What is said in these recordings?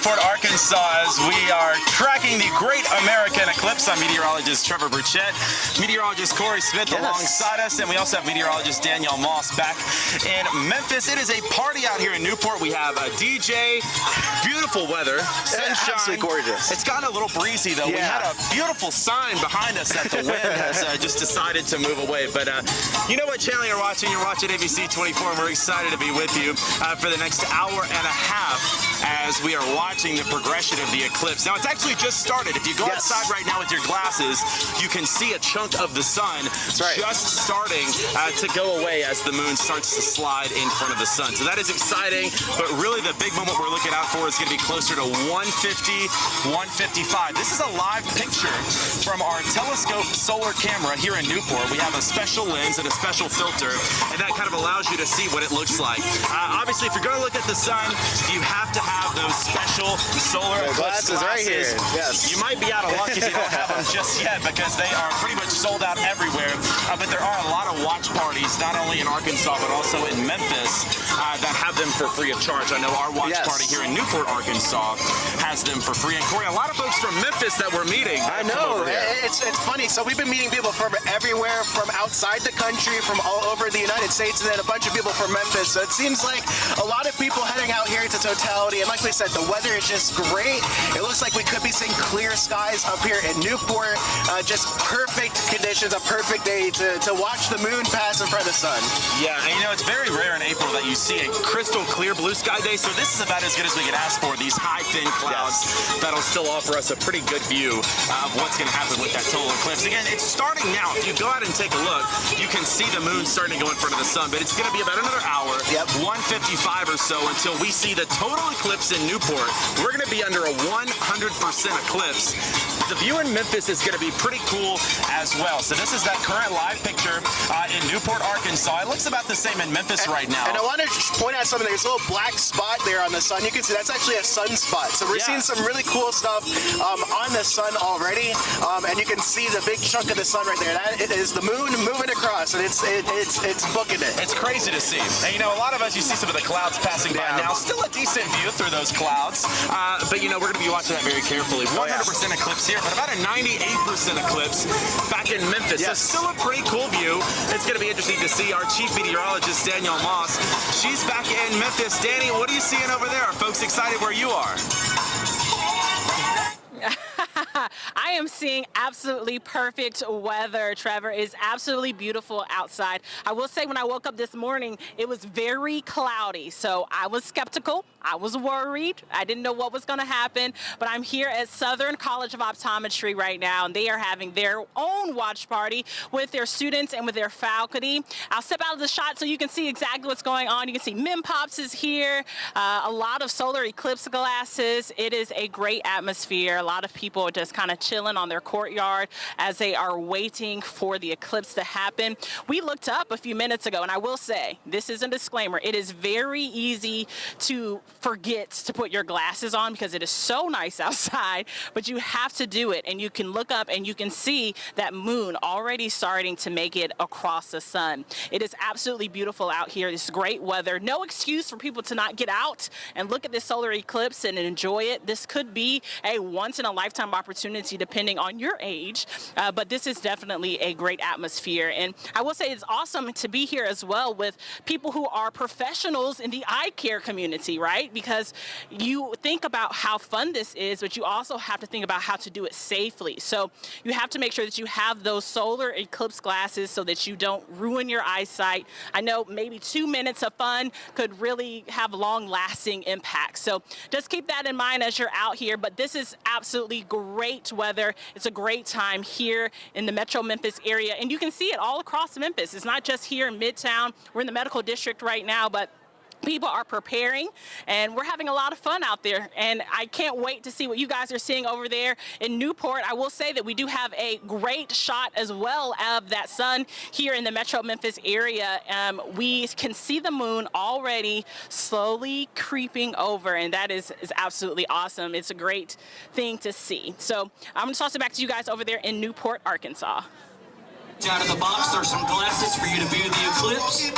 Newport, Arkansas, as we are tracking the Great American Eclipse. I'm meteorologist Trevor Burchett, meteorologist Corey Smith alongside us, and we also have meteorologist Danielle Moss back in Memphis. It is a party out here in Newport. We have a DJ, beautiful weather, sunshine. Absolutely gorgeous. It's gotten a little breezy, though. Yeah. We had a beautiful sign behind us that the wind has just decided to move away. But you know what channel you're watching? You're watching ABC24, and we're excited to be with you for the next hour and a half as we are watching the progression of the eclipse. Now, it's actually just started. If you go outside right now with your glasses, you can see a chunk of the sun just starting to go away as the moon starts to slide in front of the sun. So that is exciting, but really the big moment we're looking out for is going to be closer to 150, 155. This is a live picture from our telescope solar camera here in Newport. We have a special lens and a special filter, and that kind of allows you to see what it looks like. Obviously, if you're going to look at the sun, you have to have those special solar eclipse glasses right here. Yes. You might be out of luck if you don't have them just yet, because they are pretty much sold out everywhere. But there are a lot of watch parties, not only in Arkansas, but also in Memphis, that have them for free of charge. I know our watch party here in Newport, Arkansas, has them for free. And Corey, a lot of folks from Memphis that we're meeting. I know. It's funny. So we've been meeting people from everywhere, from outside the country, from all over the United States, and then a bunch of people from Memphis. So it seems like a lot of people heading out here to Totality. And like we said, the weather is just great. It looks like we could be seeing clear skies up here in Newport. Just perfect conditions, a perfect day to watch the moon pass in front of the sun. Yeah, and you know, it's very rare in April that you see a crystal clear blue sky day, so this is about as good as we can ask for. These high, thin clouds that'll still offer us a pretty good view of what's going to happen with that total eclipse. Again, it's starting now. If you go out and take a look, you can see the moon starting to go in front of the sun, but it's going to be about another hour, 1:55 or so, until we see the total eclipse in Newport. We're going to be under a 100% eclipse. The view in Memphis is going to be pretty cool as well. So this is that current live picture in Newport, Arkansas. It looks about the same in Memphis right now. And I want to just point out something. There's a little black spot there on the sun. You can see that's actually a sunspot. So we're seeing some really cool stuff on the sun already. And you can see the big chunk of the sun right there. That is the moon moving across, and it's booking it. It's crazy to see. And you know, a lot of us, you see some of the clouds passing by now. Still a decent view through those clouds. But you know, we're going to be watching that very carefully. 100% eclipse here, but about a 98% eclipse back in Memphis. So still a pretty cool view. It's going to be interesting to see our chief meteorologist, Danielle Moss. She's back in Memphis. Danny, what are you seeing over there? Are folks excited where you are? I am seeing absolutely perfect weather, Trevor. It's absolutely beautiful outside. I will say when I woke up this morning, it was very cloudy, so I was skeptical. I was worried. I didn't know what was going to happen, but I'm here at Southern College of Optometry right now, and they are having their own watch party with their students and with their faculty. I'll step out of the shot so you can see exactly what's going on. You can see Memphis is here, a lot of solar eclipse glasses. It is a great atmosphere. A lot of people are just kind of chilling on their courtyard as they are waiting for the eclipse to happen. We looked up a few minutes ago, and I will say, this is a disclaimer, it is very easy to forget to put your glasses on because it is so nice outside, but you have to do it, and you can look up and you can see that moon already starting to make it across the sun. It is absolutely beautiful out here. It's great weather. No excuse for people to not get out and look at this solar eclipse and enjoy it. This could be a once-in-a-lifetime opportunity depending on your age, but this is definitely a great atmosphere. And I will say it's awesome to be here as well with people who are professionals in the eye care community, right? Because you think about how fun this is, but you also have to think about how to do it safely. So you have to make sure that you have those solar eclipse glasses so that you don't ruin your eyesight. I know maybe 2 minutes of fun could really have long-lasting impacts. So just keep that in mind as you're out here, but this is absolutely great weather. It's a great time here in the Metro Memphis area, and you can see it all across Memphis. It's not just here in Midtown. We're in the medical district right now, but people are preparing, and we're having a lot of fun out there, and I can't wait to see what you guys are seeing over there in Newport. I will say that we do have a great shot as well of that sun here in the Metro Memphis area. We can see the moon already slowly creeping over, and that is absolutely awesome. It's a great thing to see. So I'm going to toss it back to you guys over there in Newport, Arkansas. Out of the box, there's some glasses for you to view the eclipse.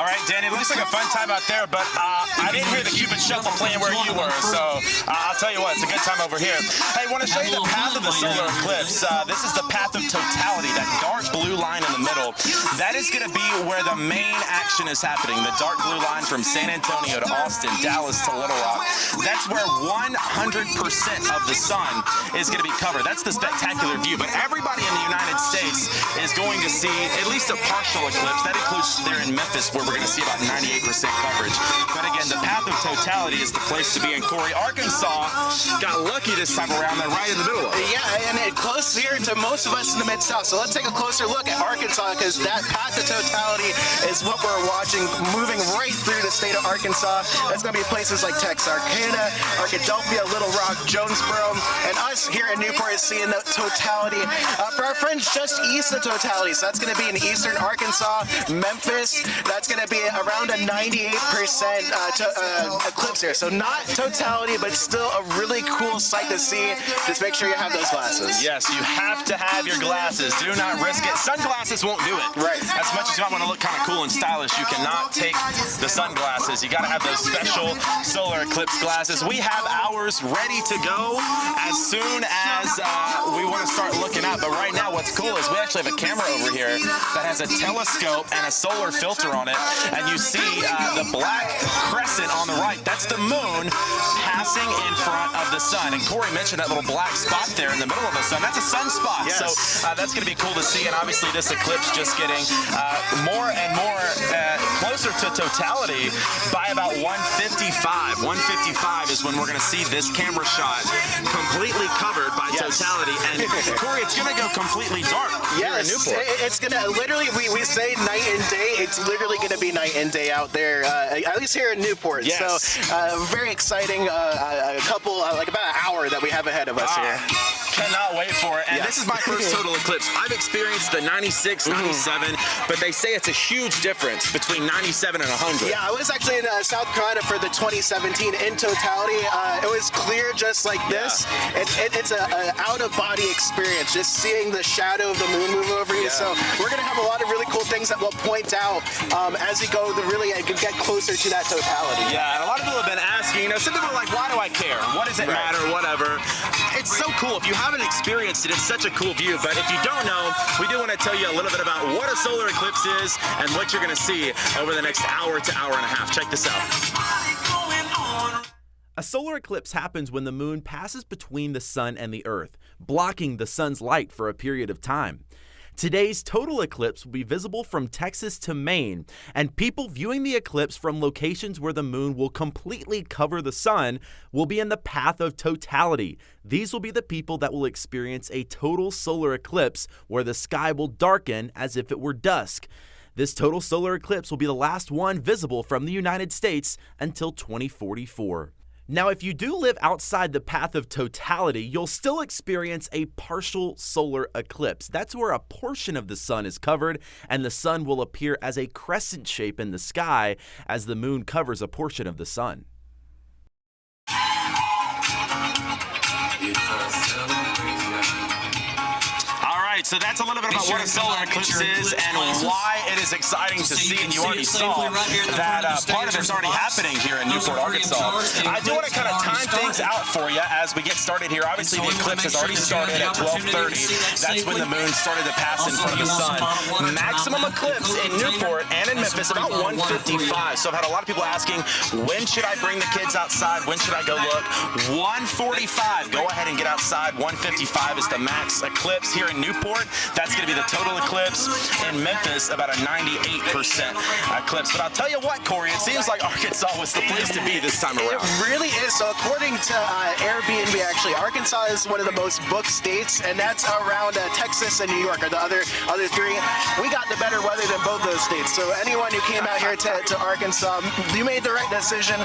All right, Danny, it looks like a fun time out there, but I didn't hear the Cupid Shuffle playing where you were, so I'll tell you what, it's a good time over here. Hey, I want to show you the path of the solar eclipse. This is the path of totality, that dark blue line in the middle. That is going to be where the main action is happening, the dark blue line from San Antonio to Austin, Dallas to Little Rock. That's where 100% of the sun is going to be covered. That's the spectacular view, but everybody in the United States is going to see at least a partial eclipse. That includes there in Memphis, where we're going to see about 98% coverage. But again, the path of totality is the place to be. And Corey, Arkansas got lucky this time around. They're right in the middle of it. Yeah, and it close here to most of us in the Mid-South. So let's take a closer look at Arkansas, because that path of totality is what we're watching, moving right through the state of Arkansas. That's going to be places like Texarkana, Arkadelphia, Little Rock, Jonesboro, and us here in Newport is seeing the totality. For our friends just east of totality, so that's going to be in eastern Arkansas, Memphis, that's going to be around a 98% eclipse here. So not totality, but still a really cool sight to see. Just make sure you have those glasses. Yes, you have to have your glasses. Do not risk it. Sunglasses won't do it. Right. As much as you might want to look kind of cool and stylish, you cannot take the sunglasses. You got to have those special solar eclipse glasses. We have ours ready to go as soon as we want to start looking up. But right now, what's cool is we actually have a camera over here that has a telescope and a solar filter on it. And you see the black crescent on the right. That's the moon passing in front of the sun. And Corey mentioned that little black spot there in the middle of the sun. That's a sunspot. Yes. So that's going to be cool to see. And obviously, this eclipse just getting more and more closer to totality by about 155. 155 is when we're going to see this camera shot completely covered by totality. And Corey, it's going to go completely dark here in Newport. It's going to literally, we say night and day. It's literally going to be night and day out there, at least here in Newport. Yes. So very exciting, a couple, like about an hour that we have ahead of us here. Cannot wait for it. And this is my first total eclipse. I've experienced the 96, 97, but they say it's a huge difference between 97 and 100. Yeah, I was actually in South Carolina for the 2017 in totality. It was clear just like this. It's an out-of-body experience, just seeing the shadow of the moon move over you. So we're going to have a lot of really cool things that we'll point out as we go to really get closer to that totality. Yeah, and a lot of people have been asking, some people are like, why do I care? What does it matter? Whatever. It's so cool. If you haven't experienced it, it's such a cool view. But if you don't know, we do want to tell you a little bit about what a solar eclipse is and what you're going to see over the next hour to hour and a half. Check this out. A solar eclipse happens when the moon passes between the sun and the earth, blocking the sun's light for a period of time. Today's total eclipse will be visible from Texas to Maine, and people viewing the eclipse from locations where the moon will completely cover the sun will be in the path of totality. These will be the people that will experience a total solar eclipse where the sky will darken as if it were dusk. This total solar eclipse will be the last one visible from the United States until 2044. Now, if you do live outside the path of totality, you'll still experience a partial solar eclipse. That's where a portion of the sun is covered, and the sun will appear as a crescent shape in the sky as the moon covers a portion of the sun. So that's a little bit about what a solar eclipse is and why it is exciting to see. And you already saw that part of it's already happening here in Newport, Arkansas. I do want to kind of time things out for you as we get started here. Obviously, the eclipse has already started at 12:30. That's when the moon started to pass in front of the sun. Maximum eclipse in Newport and in Memphis about 1:55. So I've had a lot of people asking, when should I bring the kids outside? When should I go look? 1:45. Go ahead and get outside. 1:55 is the max eclipse here in Newport. That's going to be the total eclipse. In Memphis, about a 98% eclipse. But I'll tell you what, Corey, it seems like Arkansas was the place to be this time around. It really is. So according to Airbnb, actually, Arkansas is one of the most booked states, and that's around Texas and New York are the other three. We got the better weather than both those states. So anyone who came out here to Arkansas, you made the right decision.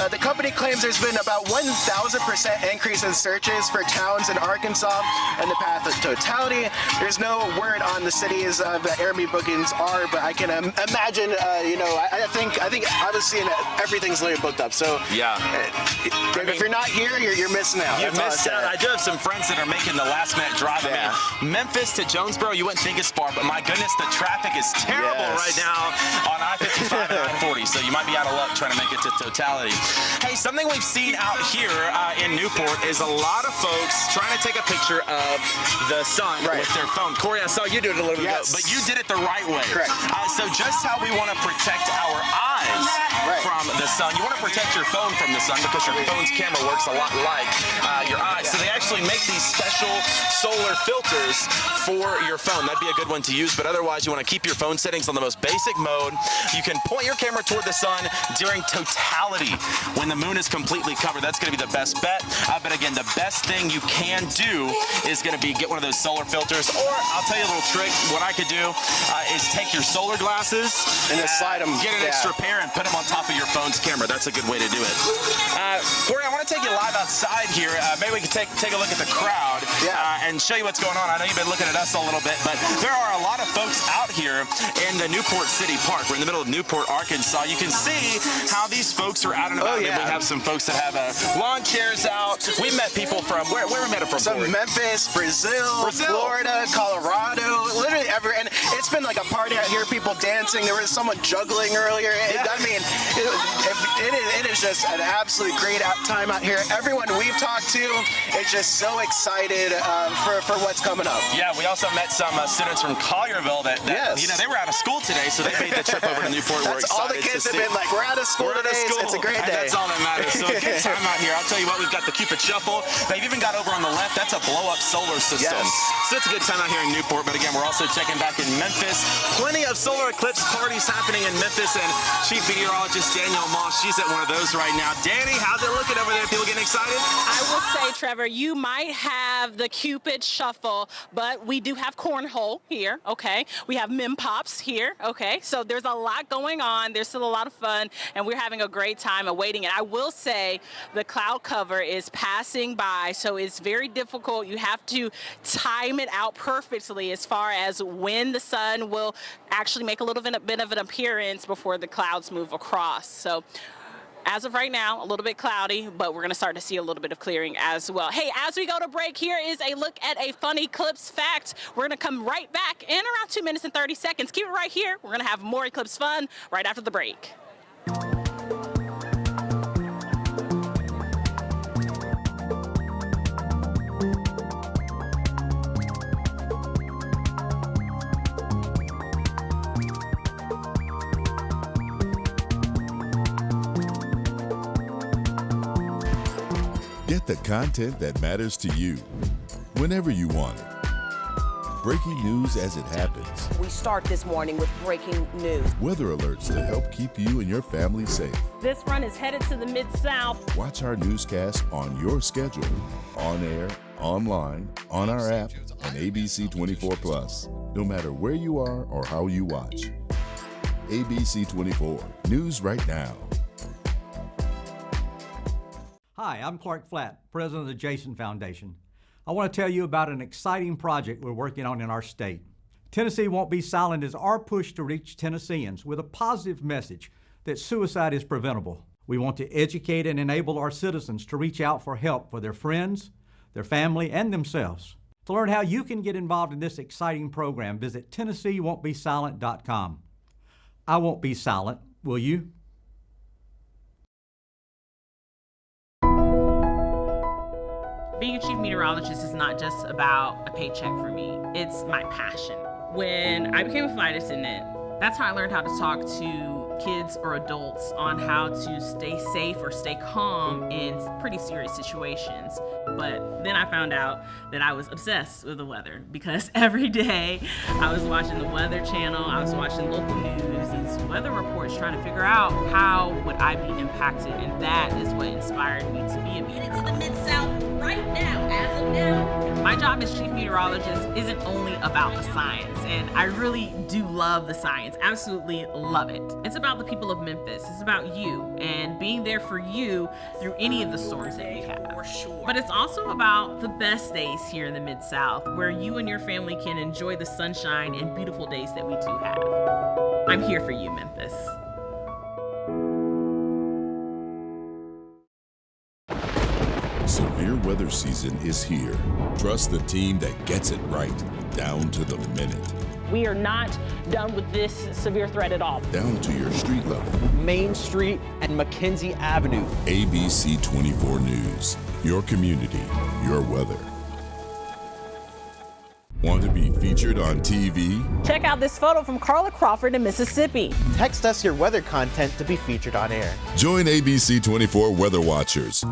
The company claims there's been about 1,000% increase in searches for towns in Arkansas and the path of totality. There's there's no word on the cities that Airbnb bookings are, but I can imagine. I think I was seeing everything's literally booked up. So Yeah. If you're not here, you're missing out. You That's all missed I'm out. saying. I do have some friends that are making the last minute drive. Yeah. I mean, Memphis to Jonesboro, you wouldn't think it's far, but my goodness, the traffic is terrible Yes. right now on I-55 and I-40, so you might be out of luck trying to make it to totality. Hey, something we've seen out here in Newport is a lot of folks trying to take a picture of the sun Right. with their phone. Corey, I saw you do it a little bit ago, Yes. but you did it the right way. Correct. So just how we want to protect our eyes Right. from the sun, you want to protect your phone from the sun because your phone's camera works a lot like your eyes. So they actually make these special solar filters for your phone. That'd be a good one to use, but otherwise you want to keep your phone settings on the most basic mode. You can point your camera toward the sun during totality when the moon is completely covered. That's going to be the best bet. But again, the best thing you can do is going to be get one of those solar filters, or I'll tell you a little trick. What I could do is take your solar glasses And just slide 'em, get an yeah. extra pair and put them on top of your phone's camera. That's a good way to do it. Corey, I want to take you live outside here. Maybe we can take a look at the crowd and show you what's going on. I know you've been looking at us a little bit, but there are a lot of folks out here in the Newport City Park. We're in the middle of Newport, Arkansas. You can see how these folks are out and about. Oh, yeah. We have some folks that have lawn chairs out. We met people from, where we met them from? Some Corey? Memphis, Brazil, Florida, Colorado, literally everywhere. And it's been like a party out here, people dancing. There was someone juggling earlier. It is just an absolutely great time out here. Everyone we've talked to is just so excited for what's coming up. Yeah, we also met some students from Collierville that Yes. they were out of school today, so they made the trip over to Newport. We're That's all the excited kids to have see. been like, we're out of school We're out of today. school. It's a great And day. that's all that matters. So a good time out here. I'll tell you what, we've got the Cupid Shuffle. They've even got over on the left, that's a blow-up solar system. Yes. So it's a good time out here in Newport. But again, we're also checking back in Memphis. Plenty of solar eclipse parties happening in Memphis, and Chief Meteorologist Danielle Moss, she's at one of those right now. Danny, how's it looking over there? People getting excited? I will say, Trevor, you might have the Cupid Shuffle, but we do have cornhole here, okay? We have Mem Pops here, okay? So there's a lot going on. There's still a lot of fun, and we're having a great time awaiting it. I will say the cloud cover is passing by, so it's very difficult. You have to time it out perfectly as far as when the sun will actually make a little bit of an appearance before the clouds move across. So as of right now, a little bit cloudy, but we're going to start to see a little bit of clearing as well. Hey, as we go to break, here is a look at a fun eclipse fact. We're going to come right back in around 2 minutes and 30 seconds. Keep it right here. We're going to have more eclipse fun right after the break. Get the content that matters to you, whenever you want it. Breaking news as it happens. We start this morning with breaking news. Weather alerts to help keep you and your family safe. This run is headed to the Mid-South. Watch our newscast on your schedule, on air, online, on our app, and ABC24's, no matter where you are or how you watch. ABC24, news right now. Hi, I'm Clark Flatt, president of the Jason Foundation. I want to tell you about an exciting project we're working on in our state. Tennessee Won't Be Silent is our push to reach Tennesseans with a positive message that suicide is preventable. We want to educate and enable our citizens to reach out for help for their friends, their family, and themselves. To learn how you can get involved in this exciting program, visit TennesseeWon'tBeSilent.com. I won't be silent, will you? Being a chief meteorologist is not just about a paycheck for me. It's my passion. When I became a flight attendant, that's how I learned how to talk to kids or adults on how to stay safe or stay calm in pretty serious situations. But then I found out that I was obsessed with the weather because every day I was watching the Weather Channel, I was watching local news, these weather reports, trying to figure out how would I be impacted, and that is what inspired me to be a meteorologist. To the Mid-South right now, as of now. My My job as chief meteorologist isn't only about the science, and I really do love the science, absolutely love it. It's about the people of Memphis. It's about you and being there for you through any of the storms that we have. But it's also about the best days here in the Mid-South, where you and your family can enjoy the sunshine and beautiful days that we do have. I'm here for you, Memphis. Severe weather season is here. Trust the team that gets it right, down to the minute. We are not done with this severe threat at all. Down to your street level. Main Street and Mackenzie Avenue. ABC24 News. Your community, your weather. Want to be featured on TV? Check out this photo from Carla Crawford in Mississippi. Text us your weather content to be featured on air. Join ABC24 Weather Watchers.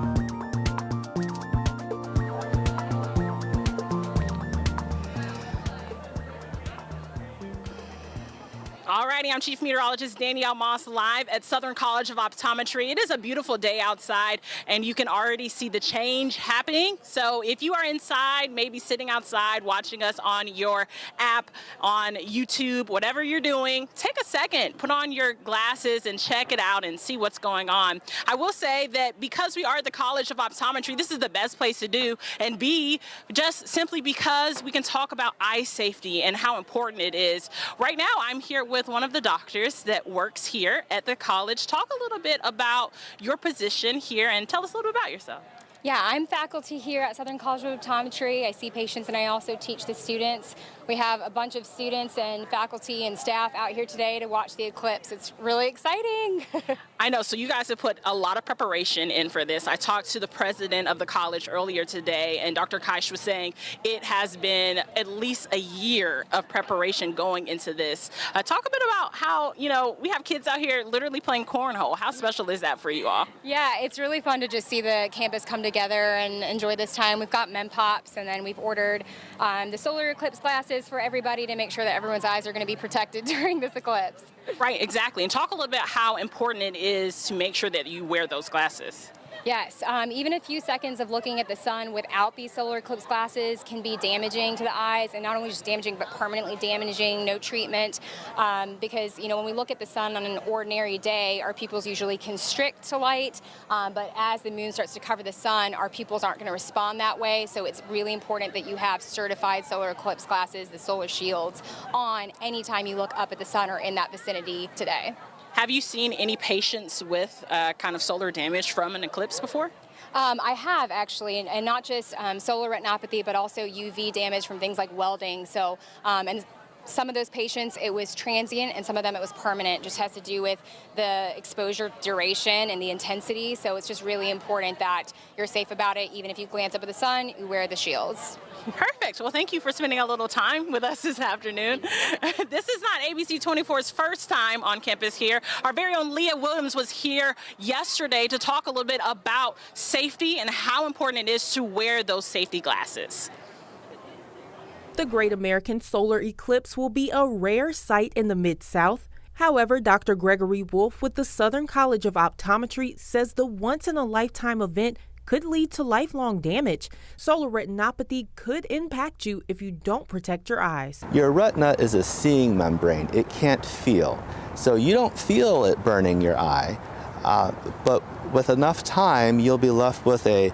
Alrighty, I'm Chief Meteorologist Danielle Moss live at Southern College of Optometry. It is a beautiful day outside and you can already see the change happening. So if you are inside, maybe sitting outside watching us on your app, on YouTube, whatever you're doing, take a second, put on your glasses and check it out and see what's going on. I will say that because we are at the College of Optometry, this is the best place to do, and B, just simply because we can talk about eye safety and how important it is. Right now, I'm here with one of the doctors that works here at the college. Talk a little bit about your position here and tell us a little bit about yourself. Yeah, I'm faculty here at Southern College of Optometry. I see patients and I also teach the students. We have a bunch of students and faculty and staff out here today to watch the eclipse. It's really exciting. I know, so you guys have put a lot of preparation in for this. I talked to the president of the college earlier today, and Dr. Kaish was saying it has been at least a year of preparation going into this. Talk a bit about how, we have kids out here literally playing cornhole. How special is that for you all? Yeah, it's really fun to just see the campus come together and enjoy this time. We've got mem pops, and then we've ordered the solar eclipse glasses for everybody to make sure that everyone's eyes are going to be protected during this eclipse. Right, exactly. And talk a little bit how important it is to make sure that you wear those glasses. Yes, even a few seconds of looking at the sun without these solar eclipse glasses can be damaging to the eyes, and not only just damaging, but permanently damaging, no treatment. Because, when we look at the sun on an ordinary day, our pupils usually constrict to light, but as the moon starts to cover the sun, our pupils aren't going to respond that way, so it's really important that you have certified solar eclipse glasses, the solar shields, on anytime you look up at the sun or in that vicinity today. Have you seen any patients with kind of solar damage from an eclipse before? I have actually, and not just solar retinopathy, but also UV damage from things like welding. So, and some of those patients, it was transient, and some of them it was permanent. It just has to do with the exposure duration and the intensity. So it's just really important that you're safe about it. Even if you glance up at the sun, you wear the shields. Perfect. Well, thank you for spending a little time with us this afternoon. This is not ABC24's first time on campus here. Our very own Leah Williams was here yesterday to talk a little bit about safety and how important it is to wear those safety glasses. The Great American Solar Eclipse will be a rare sight in the Mid-South. However, Dr. Gregory Wolf with the Southern College of Optometry says the once-in-a-lifetime event could lead to lifelong damage. Solar retinopathy could impact you if you don't protect your eyes. Your retina is a seeing membrane. It can't feel. So you don't feel it burning your eye, but with enough time, you'll be left with a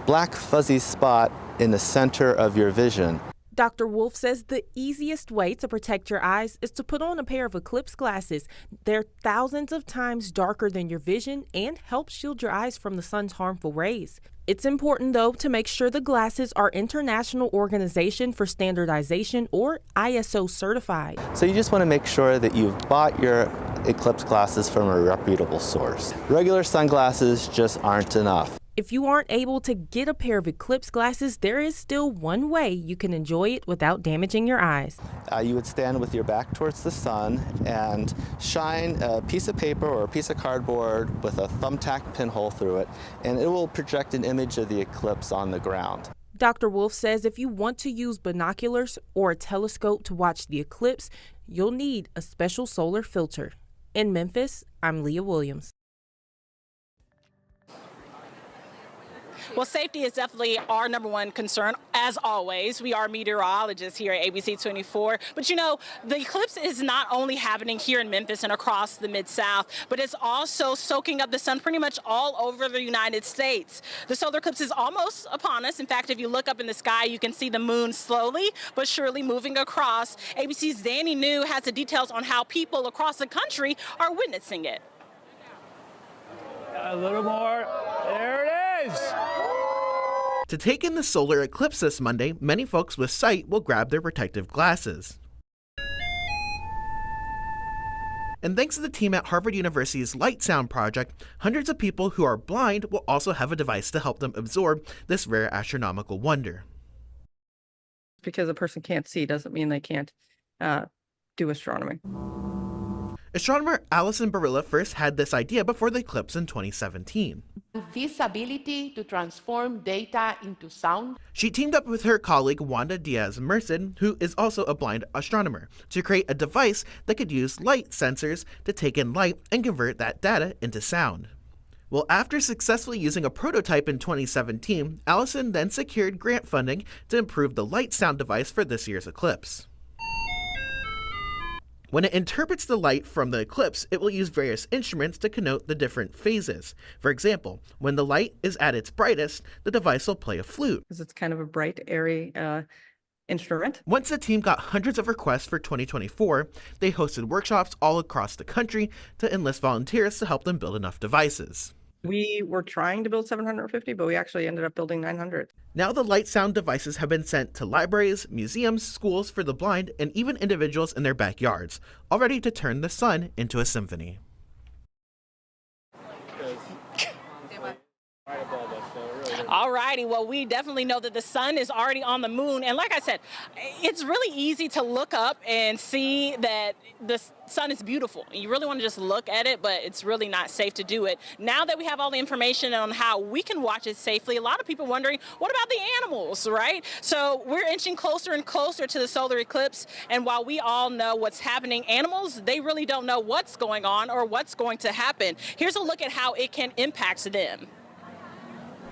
black fuzzy spot in the center of your vision. Dr. Wolf says the easiest way to protect your eyes is to put on a pair of eclipse glasses. They're thousands of times darker than your vision and help shield your eyes from the sun's harmful rays. It's important, though, to make sure the glasses are International Organization for Standardization, or ISO certified. So you just want to make sure that you've bought your eclipse glasses from a reputable source. Regular sunglasses just aren't enough. If you aren't able to get a pair of eclipse glasses, there is still one way you can enjoy it without damaging your eyes. You would stand with your back towards the sun and shine a piece of paper or a piece of cardboard with a thumbtack pinhole through it, and it will project an image of the eclipse on the ground. Dr. Wolf says if you want to use binoculars or a telescope to watch the eclipse, you'll need a special solar filter. In Memphis, I'm Leah Williams. Well, safety is definitely our number one concern, as always. We are meteorologists here at ABC24. But you know, the eclipse is not only happening here in Memphis and across the Mid-South, but it's also soaking up the sun pretty much all over the United States. The solar eclipse is almost upon us. In fact, if you look up in the sky, you can see the moon slowly but surely moving across. ABC's Danny New has the details on how people across the country are witnessing it. A little more. There it is. To take in the solar eclipse this Monday, many folks with sight will grab their protective glasses. And thanks to the team at Harvard University's Light Sound Project, hundreds of people who are blind will also have a device to help them absorb this rare astronomical wonder. Because a person can't see doesn't mean they can't do astronomy. Astronomer Alison Barilla first had this idea before the eclipse in 2017. This ability to transform data into sound. She teamed up with her colleague Wanda Diaz-Merced, who is also a blind astronomer, to create a device that could use light sensors to take in light and convert that data into sound. Well, after successfully using a prototype in 2017, Allison then secured grant funding to improve the light sound device for this year's eclipse. When it interprets the light from the eclipse, it will use various instruments to connote the different phases. For example, when the light is at its brightest, the device will play a flute. Because it's kind of a bright, airy instrument. Once the team got hundreds of requests for 2024, they hosted workshops all across the country to enlist volunteers to help them build enough devices. We were trying to build 750, but we actually ended up building 900. Now the light sound devices have been sent to libraries, museums, schools for the blind, and even individuals in their backyards, all ready to turn the sun into a symphony. All righty, well, we definitely know that the sun is already on the moon. And like I said, it's really easy to look up and see that the sun is beautiful. You really want to just look at it, but it's really not safe to do it. Now that we have all the information on how we can watch it safely, a lot of people wondering, what about the animals, right? So we're inching closer and closer to the solar eclipse. And while we all know what's happening, animals, they really don't know what's going on or what's going to happen. Here's a look at how it can impact them.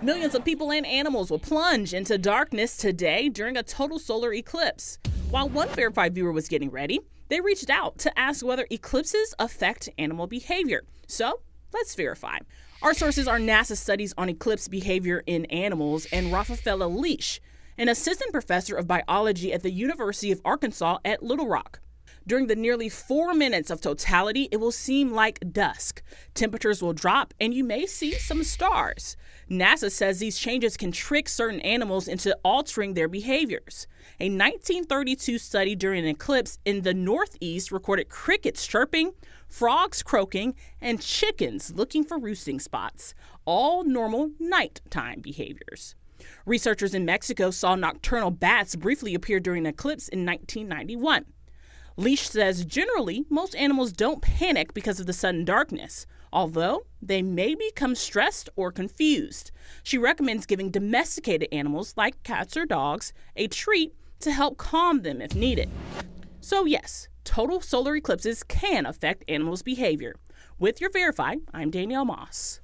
Millions of people and animals will plunge into darkness today during a total solar eclipse. While one verified viewer was getting ready, they reached out to ask whether eclipses affect animal behavior. So let's verify. Our sources are NASA studies on eclipse behavior in animals and Raffaella Leash, an assistant professor of biology at the University of Arkansas at Little Rock. During the nearly 4 minutes of totality, it will seem like dusk. Temperatures will drop and you may see some stars. NASA says these changes can trick certain animals into altering their behaviors. A 1932 study during an eclipse in the Northeast recorded crickets chirping, frogs croaking, and chickens looking for roosting spots, all normal nighttime behaviors. Researchers in Mexico saw nocturnal bats briefly appear during an eclipse in 1991. Leash says generally, most animals don't panic because of the sudden darkness, although they may become stressed or confused. She recommends giving domesticated animals like cats or dogs a treat to help calm them if needed. So yes, total solar eclipses can affect animals' behavior. With your Verify, I'm Danielle Moss.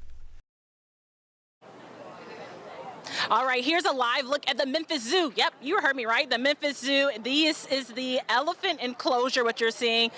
All right, here's a live look at the Memphis Zoo. Yep, you heard me right. The Memphis Zoo. This is the elephant enclosure, what you're seeing.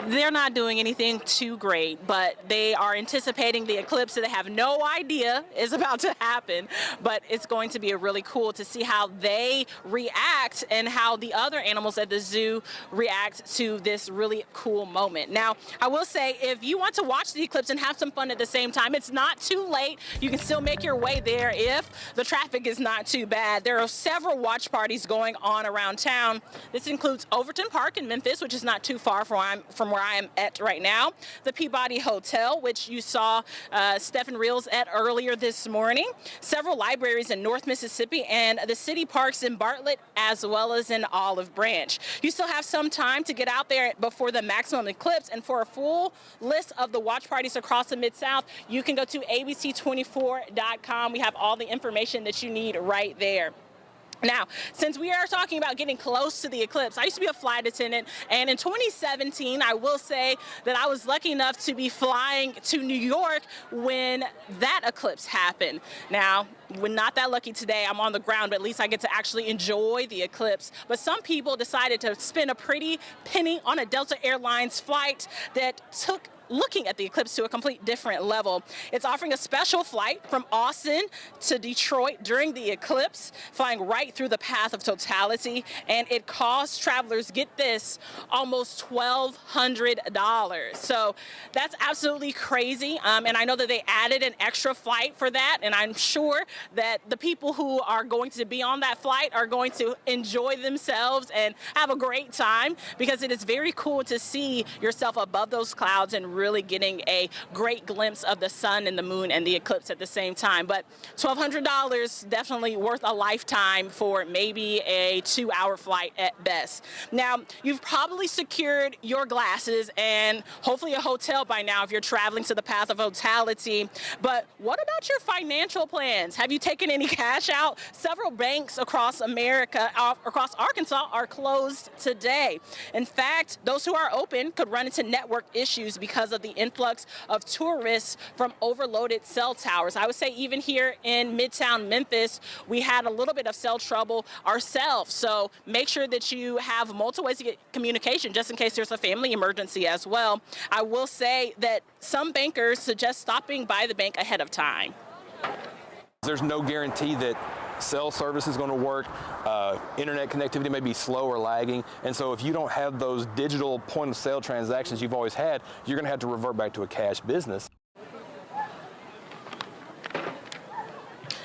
They're not doing anything too great, but they are anticipating the eclipse that they have no idea is about to happen. But it's going to be really cool to see how they react and how the other animals at the zoo react to this really cool moment. Now, I will say, if you want to watch the eclipse and have some fun at the same time, it's not too late. You can still make your way there if the traffic is not too bad. There are several watch parties going on around town. This includes Overton Park in Memphis, which is not too far from where I am at right now. The Peabody Hotel, which you saw Stephen Reels at earlier this morning. Several libraries in North Mississippi and the city parks in Bartlett as well as in Olive Branch. You still have some time to get out there before the maximum eclipse, and for a full list of the watch parties across the Mid-South, you can go to ABC24.com. We have all the information that you need right there. Now, since we are talking about getting close to the eclipse, I used to be a flight attendant, and in 2017, I will say that I was lucky enough to be flying to New York when that eclipse happened. Now, we're not that lucky today. I'm on the ground, but at least I get to actually enjoy the eclipse. But some people decided to spend a pretty penny on a Delta Airlines flight that took looking at the eclipse to a complete different level. It's offering a special flight from Austin to Detroit during the eclipse, flying right through the path of totality, and it costs travelers, get this, almost $1,200. So that's absolutely crazy, and I know that they added an extra flight for that, and I'm sure that the people who are going to be on that flight are going to enjoy themselves and have a great time, because it is very cool to see yourself above those clouds and really getting a great glimpse of the sun and the moon and the eclipse at the same time. But $1,200, definitely worth a lifetime for maybe a 2-hour flight at best. Now, you've probably secured your glasses and hopefully a hotel by now if you're traveling to the path of totality. But what about your financial plans? Have you taken any cash out? Several banks across America, across Arkansas, are closed today. In fact, those who are open could run into network issues because of the influx of tourists from overloaded cell towers. I would say even here in Midtown Memphis, we had a little bit of cell trouble ourselves. So make sure that you have multiple ways to get communication just in case there's a family emergency as well. I will say that some bankers suggest stopping by the bank ahead of time. There's no guarantee that cell service is going to work. Internet connectivity may be slow or lagging, and so if you don't have those digital point of sale transactions you've always had, you're going to have to revert back to a cash business.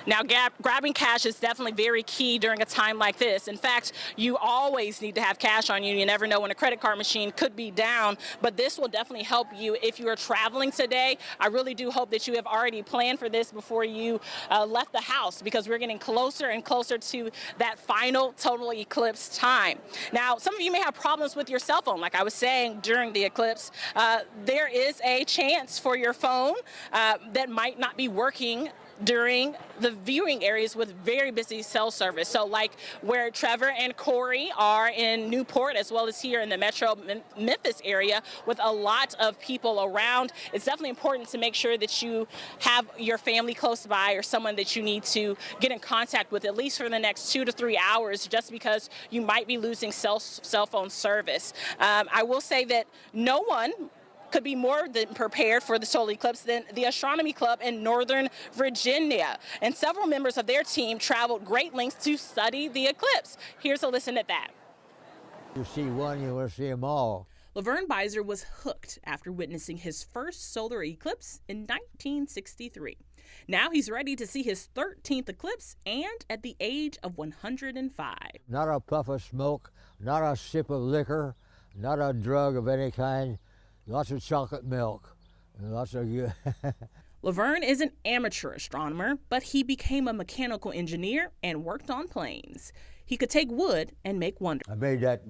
Now, grabbing cash is definitely very key during a time like this. In fact, you always need to have cash on you. You never know when a credit card machine could be down, but this will definitely help you if you are traveling today. I really do hope that you have already planned for this before you left the house, because we're getting closer and closer to that final total eclipse time. Now, some of you may have problems with your cell phone. Like I was saying during the eclipse, there is a chance for your phone that might not be working during the viewing areas with very busy cell service. So like where Trevor and Corey are in Newport, as well as here in the metro Memphis area with a lot of people around, it's definitely important to make sure that you have your family close by or someone that you need to get in contact with at least for the next 2 to 3 hours, just because you might be losing cell phone service. I will say that no one could be more than prepared for the solar eclipse than the Astronomy Club in Northern Virginia. And several members of their team traveled great lengths to study the eclipse. Here's a listen at that. You see one, you will see them all. Laverne Beiser was hooked after witnessing his first solar eclipse in 1963. Now he's ready to see his 13th eclipse, and at the age of 105. Not a puff of smoke, not a sip of liquor, not a drug of any kind. Lots of chocolate milk, and lots of good. Laverne is an amateur astronomer, but he became a mechanical engineer and worked on planes. He could take wood and make wonders. I made that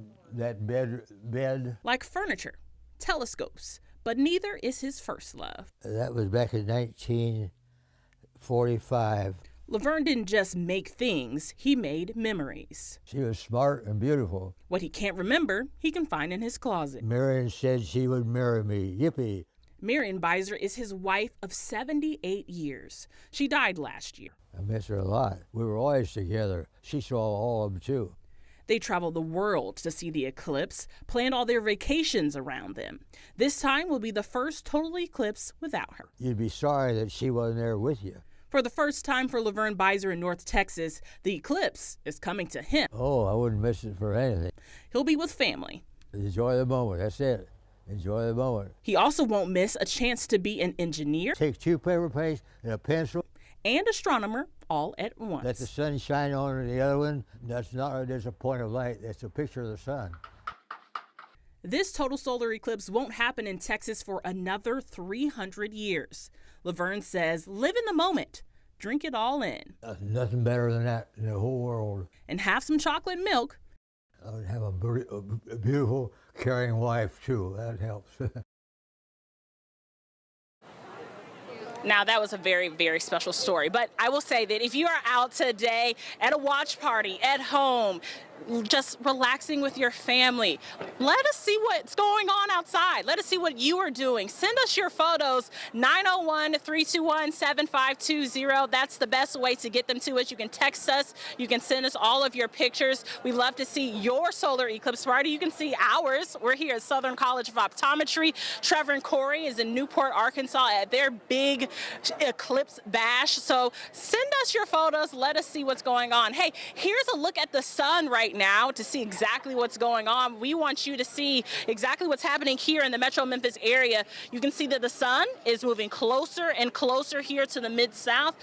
bed. Like furniture, telescopes, but neither is his first love. That was back in 1945. Laverne didn't just make things, he made memories. She was smart and beautiful. What he can't remember, he can find in his closet. Marion said she would marry me. Yippee. Marion Beiser is his wife of 78 years. She died last year. I miss her a lot. We were always together. She saw all of them, too. They traveled the world to see the eclipse, planned all their vacations around them. This time will be the first total eclipse without her. You'd be sorry that she wasn't there with you. For the first time for Laverne Beiser in North Texas, the eclipse is coming to him. Oh, I wouldn't miss it for anything. He'll be with family. Enjoy the moment, that's it. Enjoy the moment. He also won't miss a chance to be an engineer. Take 2 paper plates and a pencil. And astronomer all at once. Let the sun shine on the other one. That's not just a point of light, that's a picture of the sun. This total solar eclipse won't happen in Texas for another 300 years. Laverne says, live in the moment, drink it all in. Nothing better than that in the whole world. And have some chocolate milk. I would have a beautiful, caring wife, too. That helps. Now, that was a very, very special story. But I will say that if you are out today at a watch party, at home, just relaxing with your family, let us see what's going on outside. Let us see what you are doing. Send us your photos, 901-321-7520. That's the best way to get them to us. You can text us. You can send us all of your pictures. We love to see your solar eclipse party. You can see ours. We're here at Southern College of Optometry. Trevor and Corey is in Newport, Arkansas at their big eclipse bash. So send us your photos. Let us see what's going on. Hey, here's a look at the sun right now to see exactly what's going on. We want you to see exactly what's happening here in the Metro Memphis area. You can see that the sun is moving closer and closer here to the Mid-South.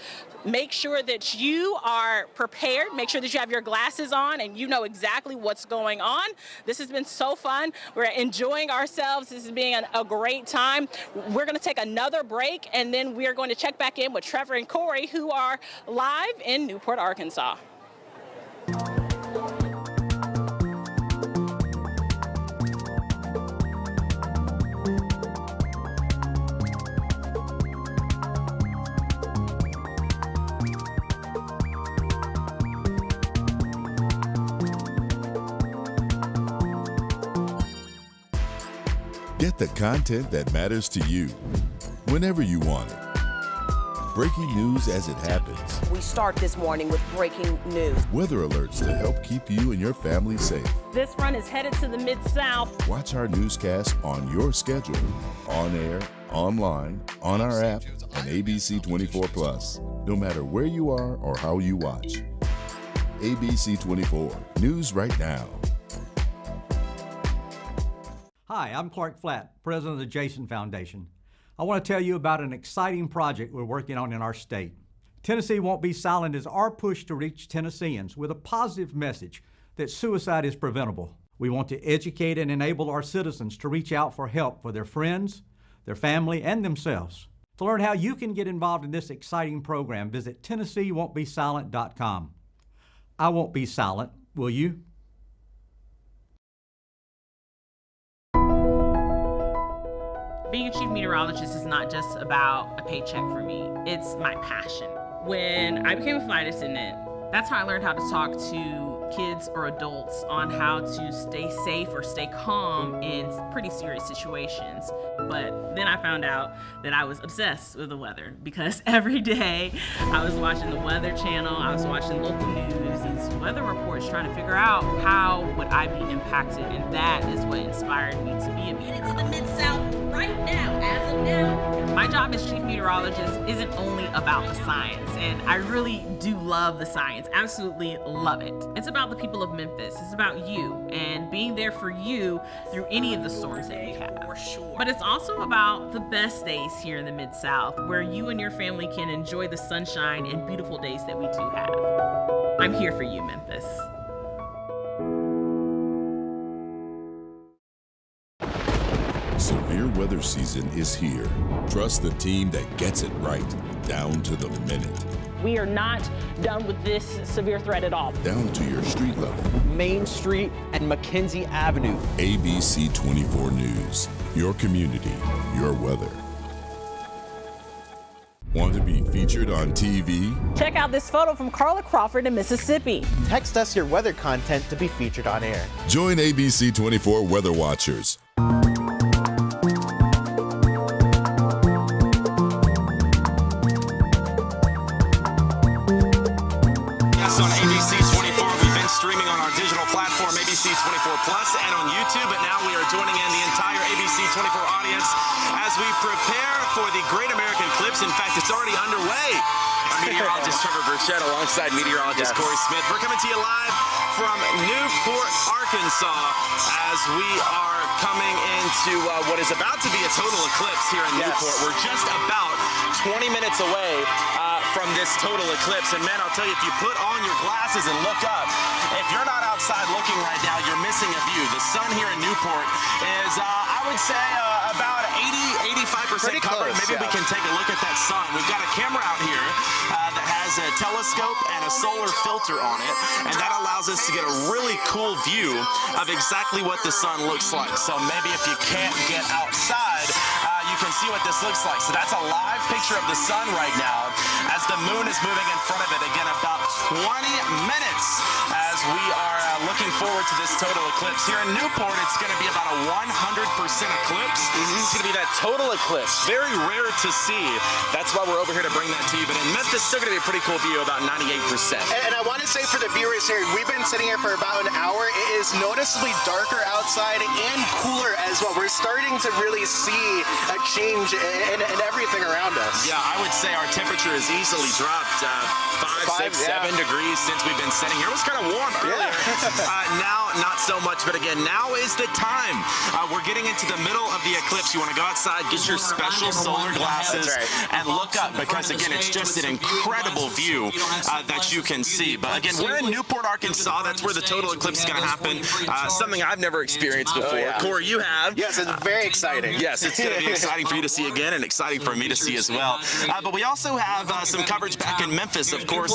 Make sure that you are prepared. Make sure that you have your glasses on and you know exactly what's going on. This has been so fun. We're enjoying ourselves. This is being a great time. We're going to take another break and then we're going to check back in with Trevor and Corey, who are live in Newport, Arkansas. Get the content that matters to you, whenever you want it. Breaking news as it happens. We start this morning with breaking news. Weather alerts to help keep you and your family safe. This front is headed to the Mid-South. Watch our newscast on your schedule, on air, online, on our app, and ABC24+. No matter where you are or how you watch. ABC24, news right now. Hi, I'm Clark Flatt, president of the Jason Foundation. I want to tell you about an exciting project we're working on in our state. Tennessee Won't Be Silent is our push to reach Tennesseans with a positive message that suicide is preventable. We want to educate and enable our citizens to reach out for help for their friends, their family, and themselves. To learn how you can get involved in this exciting program, visit TennesseeWon'tBeSilent.com. I won't be silent, will you? Being a chief meteorologist is not just about a paycheck for me. It's my passion. When I became a flight attendant, that's how I learned how to talk to kids or adults on how to stay safe or stay calm in pretty serious situations. But then I found out that I was obsessed with the weather because every day I was watching the Weather Channel, I was watching local news, these weather reports, trying to figure out how would I be impacted, and that is what inspired me to be a meteorologist. To the Mid-South right now, as of now. My job as chief meteorologist isn't only about the science, and I really do love the science, absolutely love it. It's about the people of Memphis, it's about you, and being there for you through any of the storms that we have. For sure. But it's also about the best days here in the Mid-South, where you and your family can enjoy the sunshine and beautiful days that we do have. I'm here for you, Memphis. Severe weather season is here. Trust the team that gets it right, down to the minute. We are not done with this severe threat at all. Down to your street level. Main Street and Mackenzie Avenue. ABC24 News. Your community, your weather. Want to be featured on TV? Check out this photo from Carla Crawford in Mississippi. Text us your weather content to be featured on air. Join ABC24 Weather Watchers. On ABC24, we've been streaming on our digital platform ABC24+ and on YouTube, but now we are joining in the entire ABC24 audience as we prepare for the Great American Eclipse. In fact, it's already underway. Our meteorologist Trevor Burchett alongside meteorologist Corey Smith. We're coming to you live from Newport, Arkansas, as we are coming into what is about to be a total eclipse here in Newport. We're just about 20 minutes away from this total eclipse. And man, I'll tell you, if you put on your glasses and look up, if you're not outside looking right now, you're missing a view. The sun here in Newport is, I would say, about 80-85% covered. Maybe we can take a look at that sun. We've got a camera out here that has a telescope and a solar filter on it, and that allows us to get a really cool view of exactly what the sun looks like. So maybe if you can't get outside, you can see what this looks like. So that's a live picture of the sun right now as the moon is moving in front of it. Again, about 20 minutes as we are looking forward to this total eclipse. Here in Newport, it's going to be about a 100% eclipse. It's going to be that total eclipse. Very rare to see. That's why we're over here to bring that to you. But in Memphis, still going to be a pretty cool view, about 98%. And I want to say for the viewers here, we've been sitting here for about an hour. It is noticeably darker outside and cooler as well. We're starting to really see a change in everything around us. Yeah, I would say our temperature has easily dropped 5, 6, 7 degrees since we've been sitting here. It was kind of warm earlier. Now, not so much. But again, now is the time. We're getting into the middle of the eclipse. You want to go outside, get your special solar glasses, and look up because, again, it's just an incredible view that you can see. But again, we're in Newport, Arkansas. That's where the total eclipse is going to happen. Something I've never experienced before. Corey, you have. Yes, it's very exciting. Yes, it's going to be exciting for you to see again and exciting for me to see as well. But we also have some coverage back in Memphis, of course.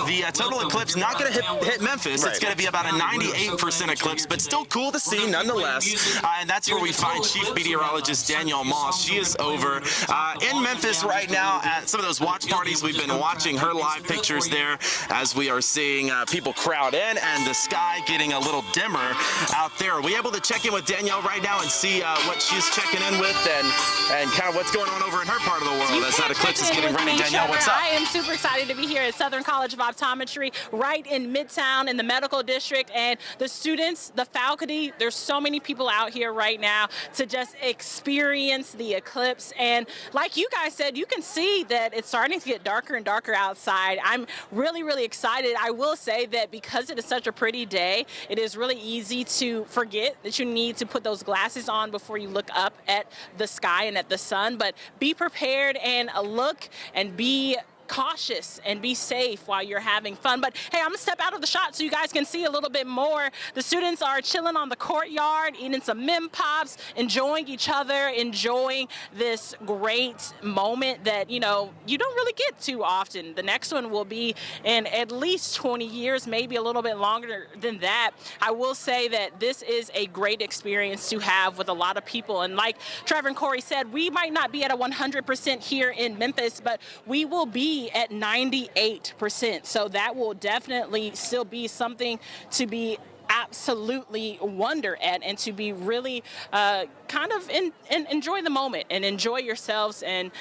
The total eclipse not going to hit Memphis. It's going to be about a 98% eclipse, but still cool to see nonetheless. And that's where we find Chief Meteorologist Danielle Moss. She is over in Memphis right now at some of those watch parties. We've been watching her live pictures there as we are seeing people crowd in and the sky getting a little dimmer out there. Are we able to check in with Danielle right now and see what she's checking in with and kind of what's going on over in her part of the world as that eclipse is getting ready? Danielle, what's up? I am super excited to be here at Southern College of Optometry right in Midtown in the medical district, and the students, the faculty, there's so many people out here right now to just experience the eclipse. And like you guys said, you can see that it's starting to get darker and darker outside. I'm really, really excited. I will say that because it is such a pretty day, it is really easy to forget that you need to put those glasses on before you look up at the sky and at the sun. But be prepared and look and be cautious and be safe while you're having fun. But hey, I'm gonna step out of the shot so you guys can see a little bit more. The students are chilling on the courtyard, eating some Mem Pops, enjoying each other, enjoying this great moment that, you know, you don't really get too often. The next one will be in at least 20 years, maybe a little bit longer than that. I will say that this is a great experience to have with a lot of people. And like Trevor and Corey said, we might not be at a 100% here in Memphis, but we will be at 98%. So that will definitely still be something to be absolutely wonder at and to be really kind of enjoy the moment and enjoy yourselves, and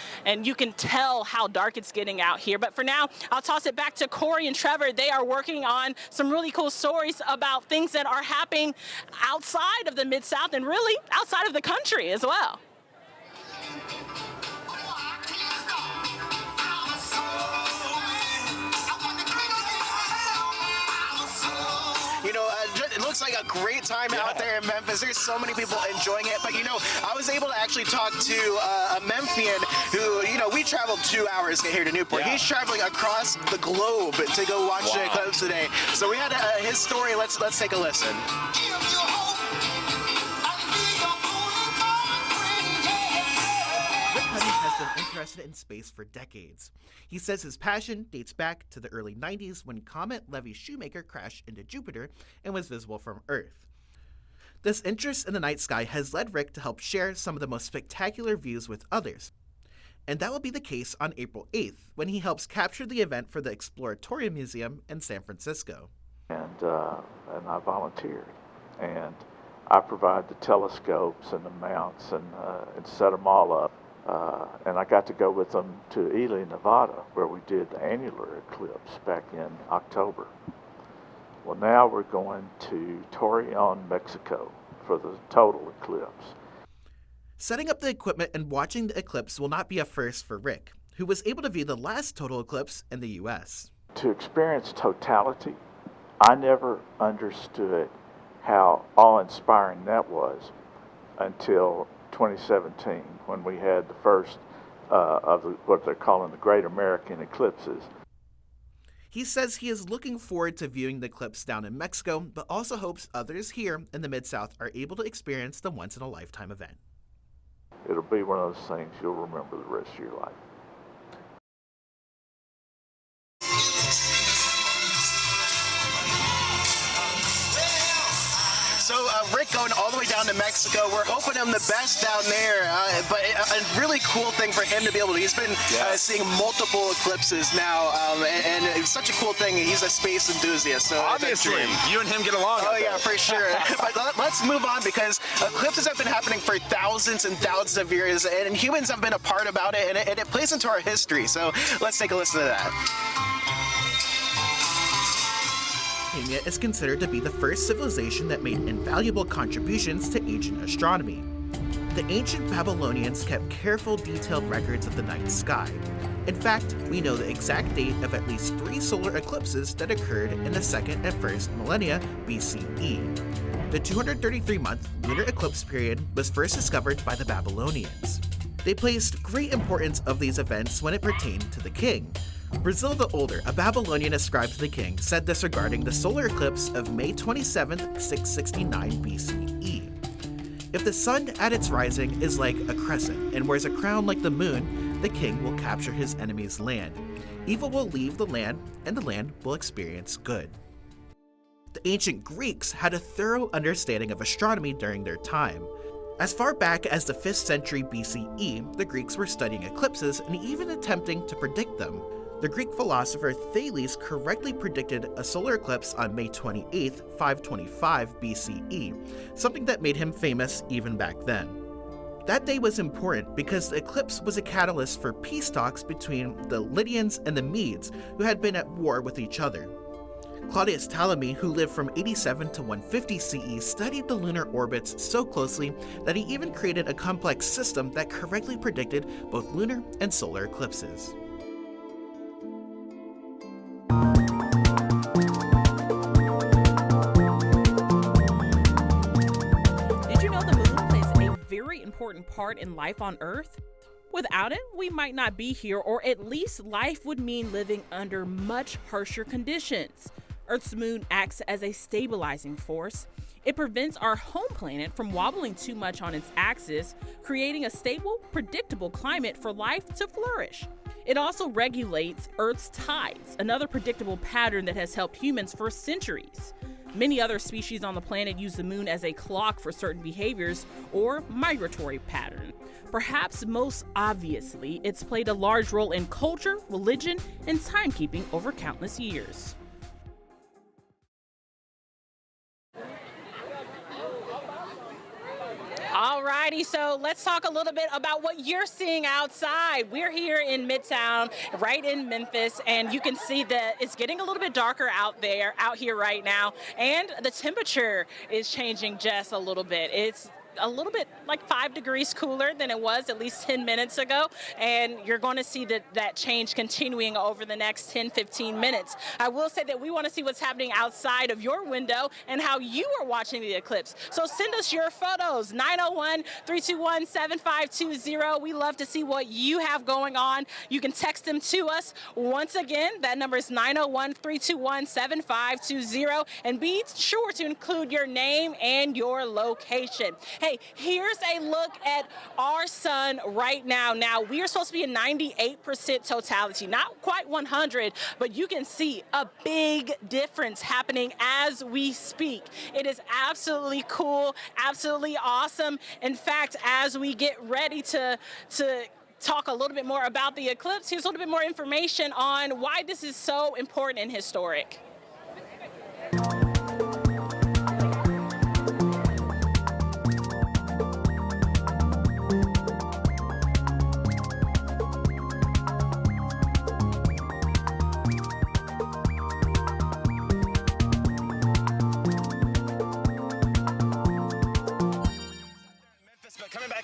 you can tell how dark it's getting out here. But for now, I'll toss it back to Corey and Trevor. They are working on some really cool stories about things that are happening outside of the Mid-South and really outside of the country as well. You know, it looks like a great time out there in Memphis. There's so many people enjoying it. But, you know, I was able to actually talk to a Memphian who, you know, we traveled 2 hours to get here to Newport. He's traveling across the globe to go watch the eclipse today. So we had his story. Let's take a listen. Has been interested in space for decades. He says his passion dates back to the early 90s when comet Levi Shoemaker crashed into Jupiter and was visible from Earth. This interest in the night sky has led Rick to help share some of the most spectacular views with others. And that will be the case on April 8th when he helps capture the event for the Exploratorium Museum in San Francisco. And I volunteered. And I provide the telescopes and the mounts and set them all up. And I got to go with them to Ely, Nevada, where we did the annular eclipse back in October. Well, now we're going to Torreon, Mexico for the total eclipse. Setting up the equipment and watching the eclipse will not be a first for Rick, who was able to view the last total eclipse in the U.S. To experience totality, I never understood how awe-inspiring that was until 2017, when we had the first of what they're calling the Great American Eclipses. He says he is looking forward to viewing the eclipse down in Mexico, but also hopes others here in the Mid-South are able to experience the once-in-a-lifetime event. It'll be one of those things you'll remember the rest of your life. So So Rick going all the way down to Mexico. We're hoping him the best down there. But a really cool thing for him to be able to. He's been seeing multiple eclipses now, and it's such a cool thing. He's a space enthusiast. So obviously, you and him get along. Oh yeah, for sure. But let's move on, because eclipses have been happening for thousands and thousands of years, and humans have been a part about it, and it plays into our history. So let's take a listen to that. Mesopotamia is considered to be the first civilization that made invaluable contributions to ancient astronomy. The ancient Babylonians kept careful, detailed records of the night sky. In fact, we know the exact date of at least 3 solar eclipses that occurred in the 2nd and 1st millennia BCE. The 233-month lunar eclipse period was first discovered by the Babylonians. They placed great importance of these events when it pertained to the king. Brazil the Older, a Babylonian ascribed to the king, said this regarding the solar eclipse of May 27, 669 BCE. If the sun at its rising is like a crescent and wears a crown like the moon, the king will capture his enemy's land. Evil will leave the land, and the land will experience good. The ancient Greeks had a thorough understanding of astronomy during their time. As far back as the 5th century BCE, the Greeks were studying eclipses and even attempting to predict them. The Greek philosopher Thales correctly predicted a solar eclipse on May 28, 525 BCE, something that made him famous even back then. That day was important because the eclipse was a catalyst for peace talks between the Lydians and the Medes, who had been at war with each other. Claudius Ptolemy, who lived from 87 to 150 CE, studied the lunar orbits so closely that he even created a complex system that correctly predicted both lunar and solar eclipses. Important part in life on Earth. Without it, we might not be here, or at least life would mean living under much harsher conditions. Earth's moon acts as a stabilizing force. It prevents our home planet from wobbling too much on its axis, creating a stable, predictable climate for life to flourish. It also regulates Earth's tides, another predictable pattern that has helped humans for centuries. Many other species on the planet use the moon as a clock for certain behaviors or migratory pattern. Perhaps most obviously, it's played a large role in culture, religion, and timekeeping over countless years. Alrighty, so let's talk a little bit about what you're seeing outside. We're here in Midtown, right in Memphis, and you can see that it's getting a little bit darker out here right now, and the temperature is changing just a little bit. It's a little bit like 5 degrees cooler than it was at least 10 minutes ago, and you're going to see that change continuing over the next 10-15 minutes. I will say that we want to see what's happening outside of your window and how you are watching the eclipse. So send us your photos, 901-321-7520. We love to see what you have going on. You can text them to us. Once again, that number is 901-321-7520, and be sure to include your name and your location. Hey, here's a look at our sun right now. Now, we are supposed to be at 98% totality, not quite 100, but you can see a big difference happening as we speak. It is absolutely cool, absolutely awesome. In fact, as we get ready to talk a little bit more about the eclipse, here's a little bit more information on why this is so important and historic.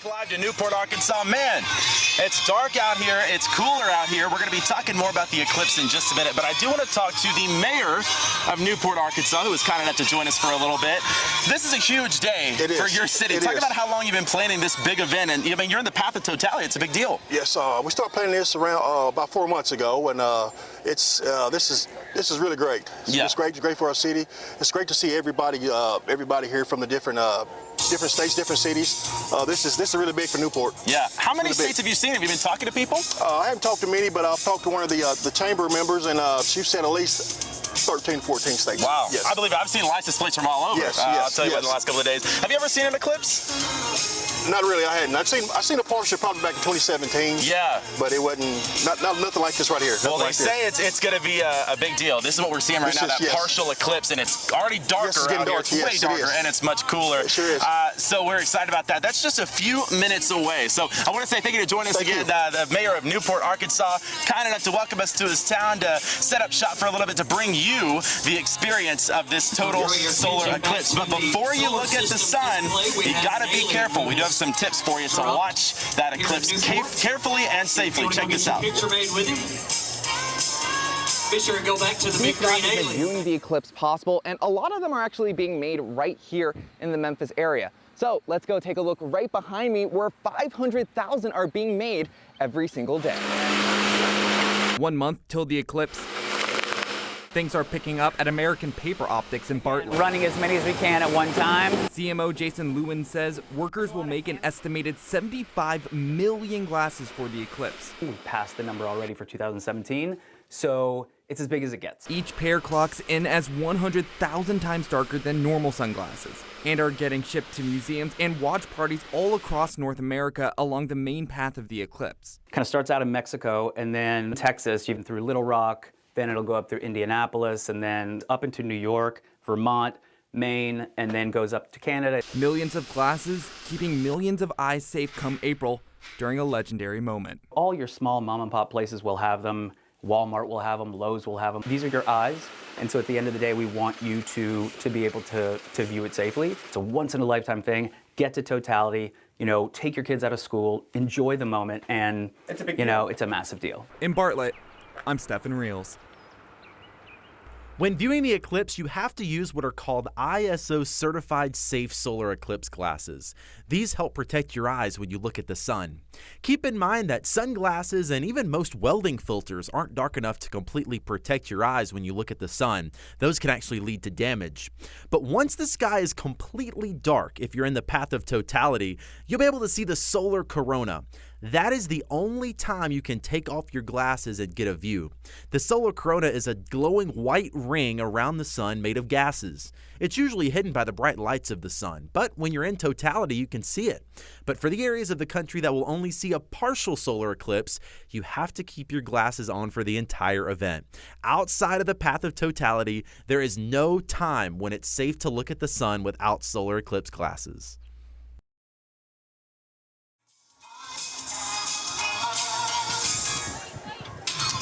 Live to Newport, Arkansas. Man, it's dark out here. It's cooler out here. We're going to be talking more about the eclipse in just a minute, but I do want to talk to the mayor of Newport, Arkansas, who was kind enough to join us for a little bit. This is a huge day for your city. Talk about how long you've been planning this big event, and I mean, you're in the path of totality. It's a big deal. Yes, we started planning this around about 4 months ago, and this is really great. It's great. It's great for our city. It's great to see everybody here from the different states, different cities. This is really big for Newport. Yeah. How many states have you seen? Have you been talking to people? I haven't talked to many, but I've talked to one of the chamber members, and she said at least 13, 14 states. Wow. Yes. I believe I've seen license plates from all over. Yes, I'll tell you what, yes. in the last couple of days. Have you ever seen an eclipse? Not really, I hadn't. I've seen a partnership probably back in 2017. Yeah. But it wasn't, nothing like this right here. Well, Nothing they like say it's going to be a big deal. This is what we're seeing right now, that partial eclipse, and it's already darker Yes, it's getting out here. dark. It's way Yes, it darker, is. and it's much cooler. It sure is. So we're excited about that. That's just a few minutes away. So I want to say thank you to join us again, the mayor of Newport, Arkansas, kind enough to welcome us to his town to set up shop for a little bit to bring you the experience of this total solar eclipse. But before you look at the sun, you got to be careful. We do have some tips for you to watch that eclipse carefully and safely. Check this out. Be sure to go back to the big green alien. Doing the eclipse possible, and a lot of them are actually being made right here in the Memphis area. So let's go take a look right behind me where 500,000 are being made every single day. 1 month till the eclipse. Things are picking up at American Paper Optics in Bartlett. Running as many as we can at one time. CMO Jason Lewin says workers will make an estimated 75 million glasses for the eclipse. We passed the number already for 2017, so it's as big as it gets. Each pair clocks in as 100,000 times darker than normal sunglasses and are getting shipped to museums and watch parties all across North America along the main path of the eclipse. Kind of starts out in Mexico and then Texas, even through Little Rock. Then it'll go up through Indianapolis and then up into New York, Vermont, Maine, and then goes up to Canada. Millions of glasses keeping millions of eyes safe come April during a legendary moment. All your small mom and pop places will have them. Walmart will have them, Lowe's will have them. These are your eyes, and so at the end of the day, we want you to be able to view it safely. It's a once-in-a-lifetime thing. Get to totality, take your kids out of school, enjoy the moment, and it's a big deal. It's a massive deal. In Bartlett, I'm Stephen Reels. When viewing the eclipse, you have to use what are called ISO certified safe solar eclipse glasses. These help protect your eyes when you look at the sun. Keep in mind that sunglasses and even most welding filters aren't dark enough to completely protect your eyes when you look at the sun. Those can actually lead to damage. But once the sky is completely dark, if you're in the path of totality, you'll be able to see the solar corona. That is the only time you can take off your glasses and get a view. The solar corona is a glowing white ring around the sun made of gases. It's usually hidden by the bright lights of the sun, but when you're in totality, you can see it. But for the areas of the country that will only see a partial solar eclipse, you have to keep your glasses on for the entire event. Outside of the path of totality, there is no time when it's safe to look at the sun without solar eclipse glasses.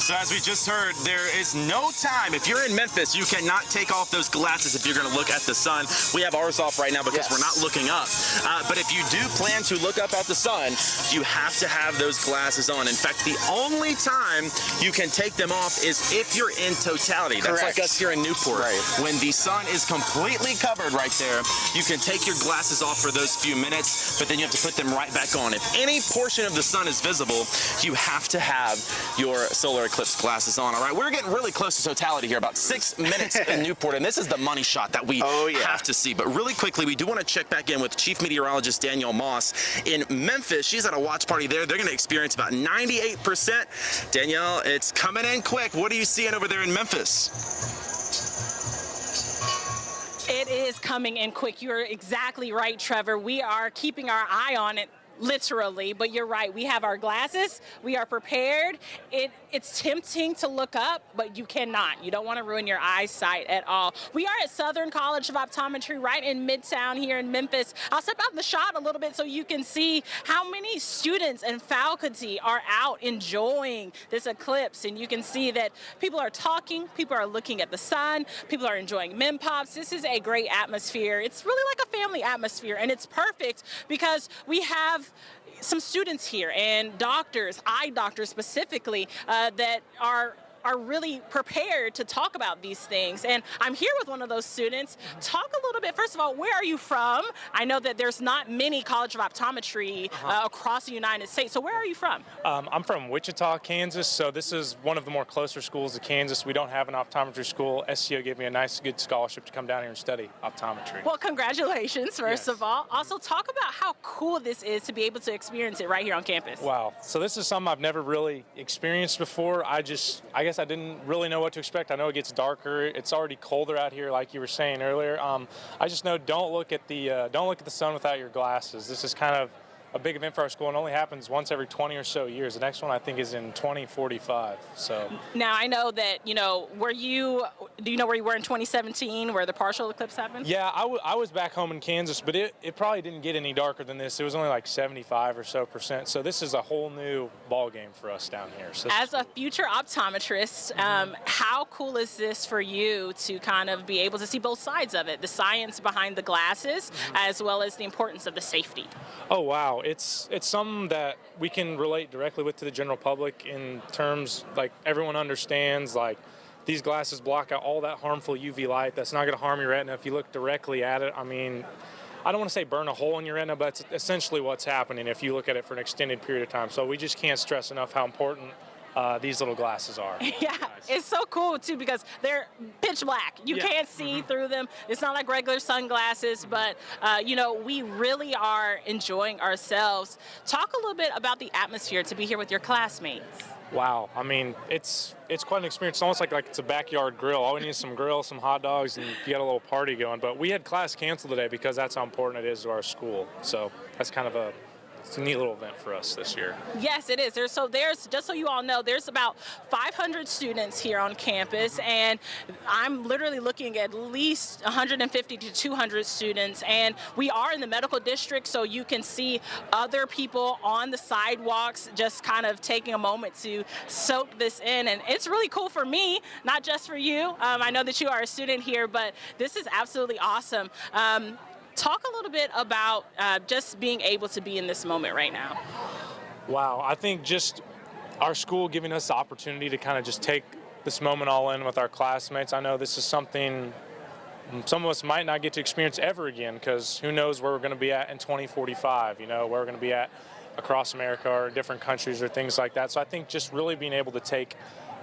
So as we just heard, there is no time. If you're in Memphis, you cannot take off those glasses if you're going to look at the sun. We have ours off right now because we're not looking up. But if you do plan to look up at the sun, you have to have those glasses on. In fact, the only time you can take them off is if you're in totality. That's like us here in Newport. When the sun is completely covered right there, you can take your glasses off for those few minutes, but then you have to put them right back on. If any portion of the sun is visible, you have to have your solar eclipse glasses on. All right, we're getting really close to totality here, about 6 minutes in Newport, and this is the money shot that we have to see. But really quickly, we do want to check back in with Chief Meteorologist Danielle Moss in Memphis. She's at a watch party there. They're going to experience about 98%. Danielle, it's coming in quick. What are you seeing over there in Memphis? It is coming in quick. You're exactly right, Trevor. We are keeping our eye on it. Literally, but you're right. We have our glasses. We are prepared. It's tempting to look up, but you cannot. You don't want to ruin your eyesight at all. We are at Southern College of Optometry right in Midtown here in Memphis. I'll step out in the shot a little bit so you can see how many students and faculty are out enjoying this eclipse. And you can see that people are talking, people are looking at the sun, people are enjoying mem pops. This is a great atmosphere. It's really like a family atmosphere, and it's perfect because we have some students here and doctors, eye doctors specifically, that are really prepared to talk about these things. And I'm here with one of those students. Talk a little bit, first of all, where are you from? I know that there's not many College of Optometry across the United States. So where are you from? I'm from Wichita, Kansas. So this is one of the more closer schools to Kansas. We don't have an optometry school. SCO gave me a nice, good scholarship to come down here and study optometry. Well, congratulations, first of all. Also, talk about how cool this is to be able to experience it right here on campus. Wow. So this is something I've never really experienced before. I guess I didn't really know what to expect. I know it gets darker. It's already colder out here, like you were saying earlier. I just know don't look at the sun without your glasses. This is kind of a big event for our school, and only happens once every 20 or so years. The next one I think is in 2045. So now I know that do you know where you were in 2017, where the partial eclipse happened? Yeah, I was back home in Kansas, but it probably didn't get any darker than this. It was only like 75 or so percent. So this is a whole new ball game for us down here. So as a future optometrist, how cool is this for you to kind of be able to see both sides of it, the science behind the glasses, as well as the importance of the safety? Oh wow, it's something that we can relate directly with to the general public in terms like everyone understands, like these glasses block out all that harmful UV light that's not going to harm your retina if you look directly at it. I mean, I don't want to say burn a hole in your retina, but it's essentially what's happening if you look at it for an extended period of time. So we just can't stress enough how important these little glasses are. Yeah, it's so cool too because they're pitch black. You can't see through them. It's not like regular sunglasses, but we really are enjoying ourselves. Talk a little bit about the atmosphere to be here with your classmates. Wow, I mean, it's quite an experience. It's almost like it's a backyard grill. All we need is some grill, some hot dogs, and you got a little party going. But we had class canceled today because that's how important it is to our school. So that's kind of it's a neat little event for us this year. Yes, it is. There's just so you all know, there's about 500 students here on campus, and I'm literally looking at least 150 to 200 students. And we are in the medical district, so you can see other people on the sidewalks just kind of taking a moment to soak this in. And it's really cool for me, not just for you. I know that you are a student here, but this is absolutely awesome. Talk a little bit about just being able to be in this moment right now. Wow, I think just our school giving us the opportunity to kind of just take this moment all in with our classmates. I know this is something some of us might not get to experience ever again, because who knows where we're going to be at in 2045, where we're going to be at across America or different countries or things like that. So I think just really being able to take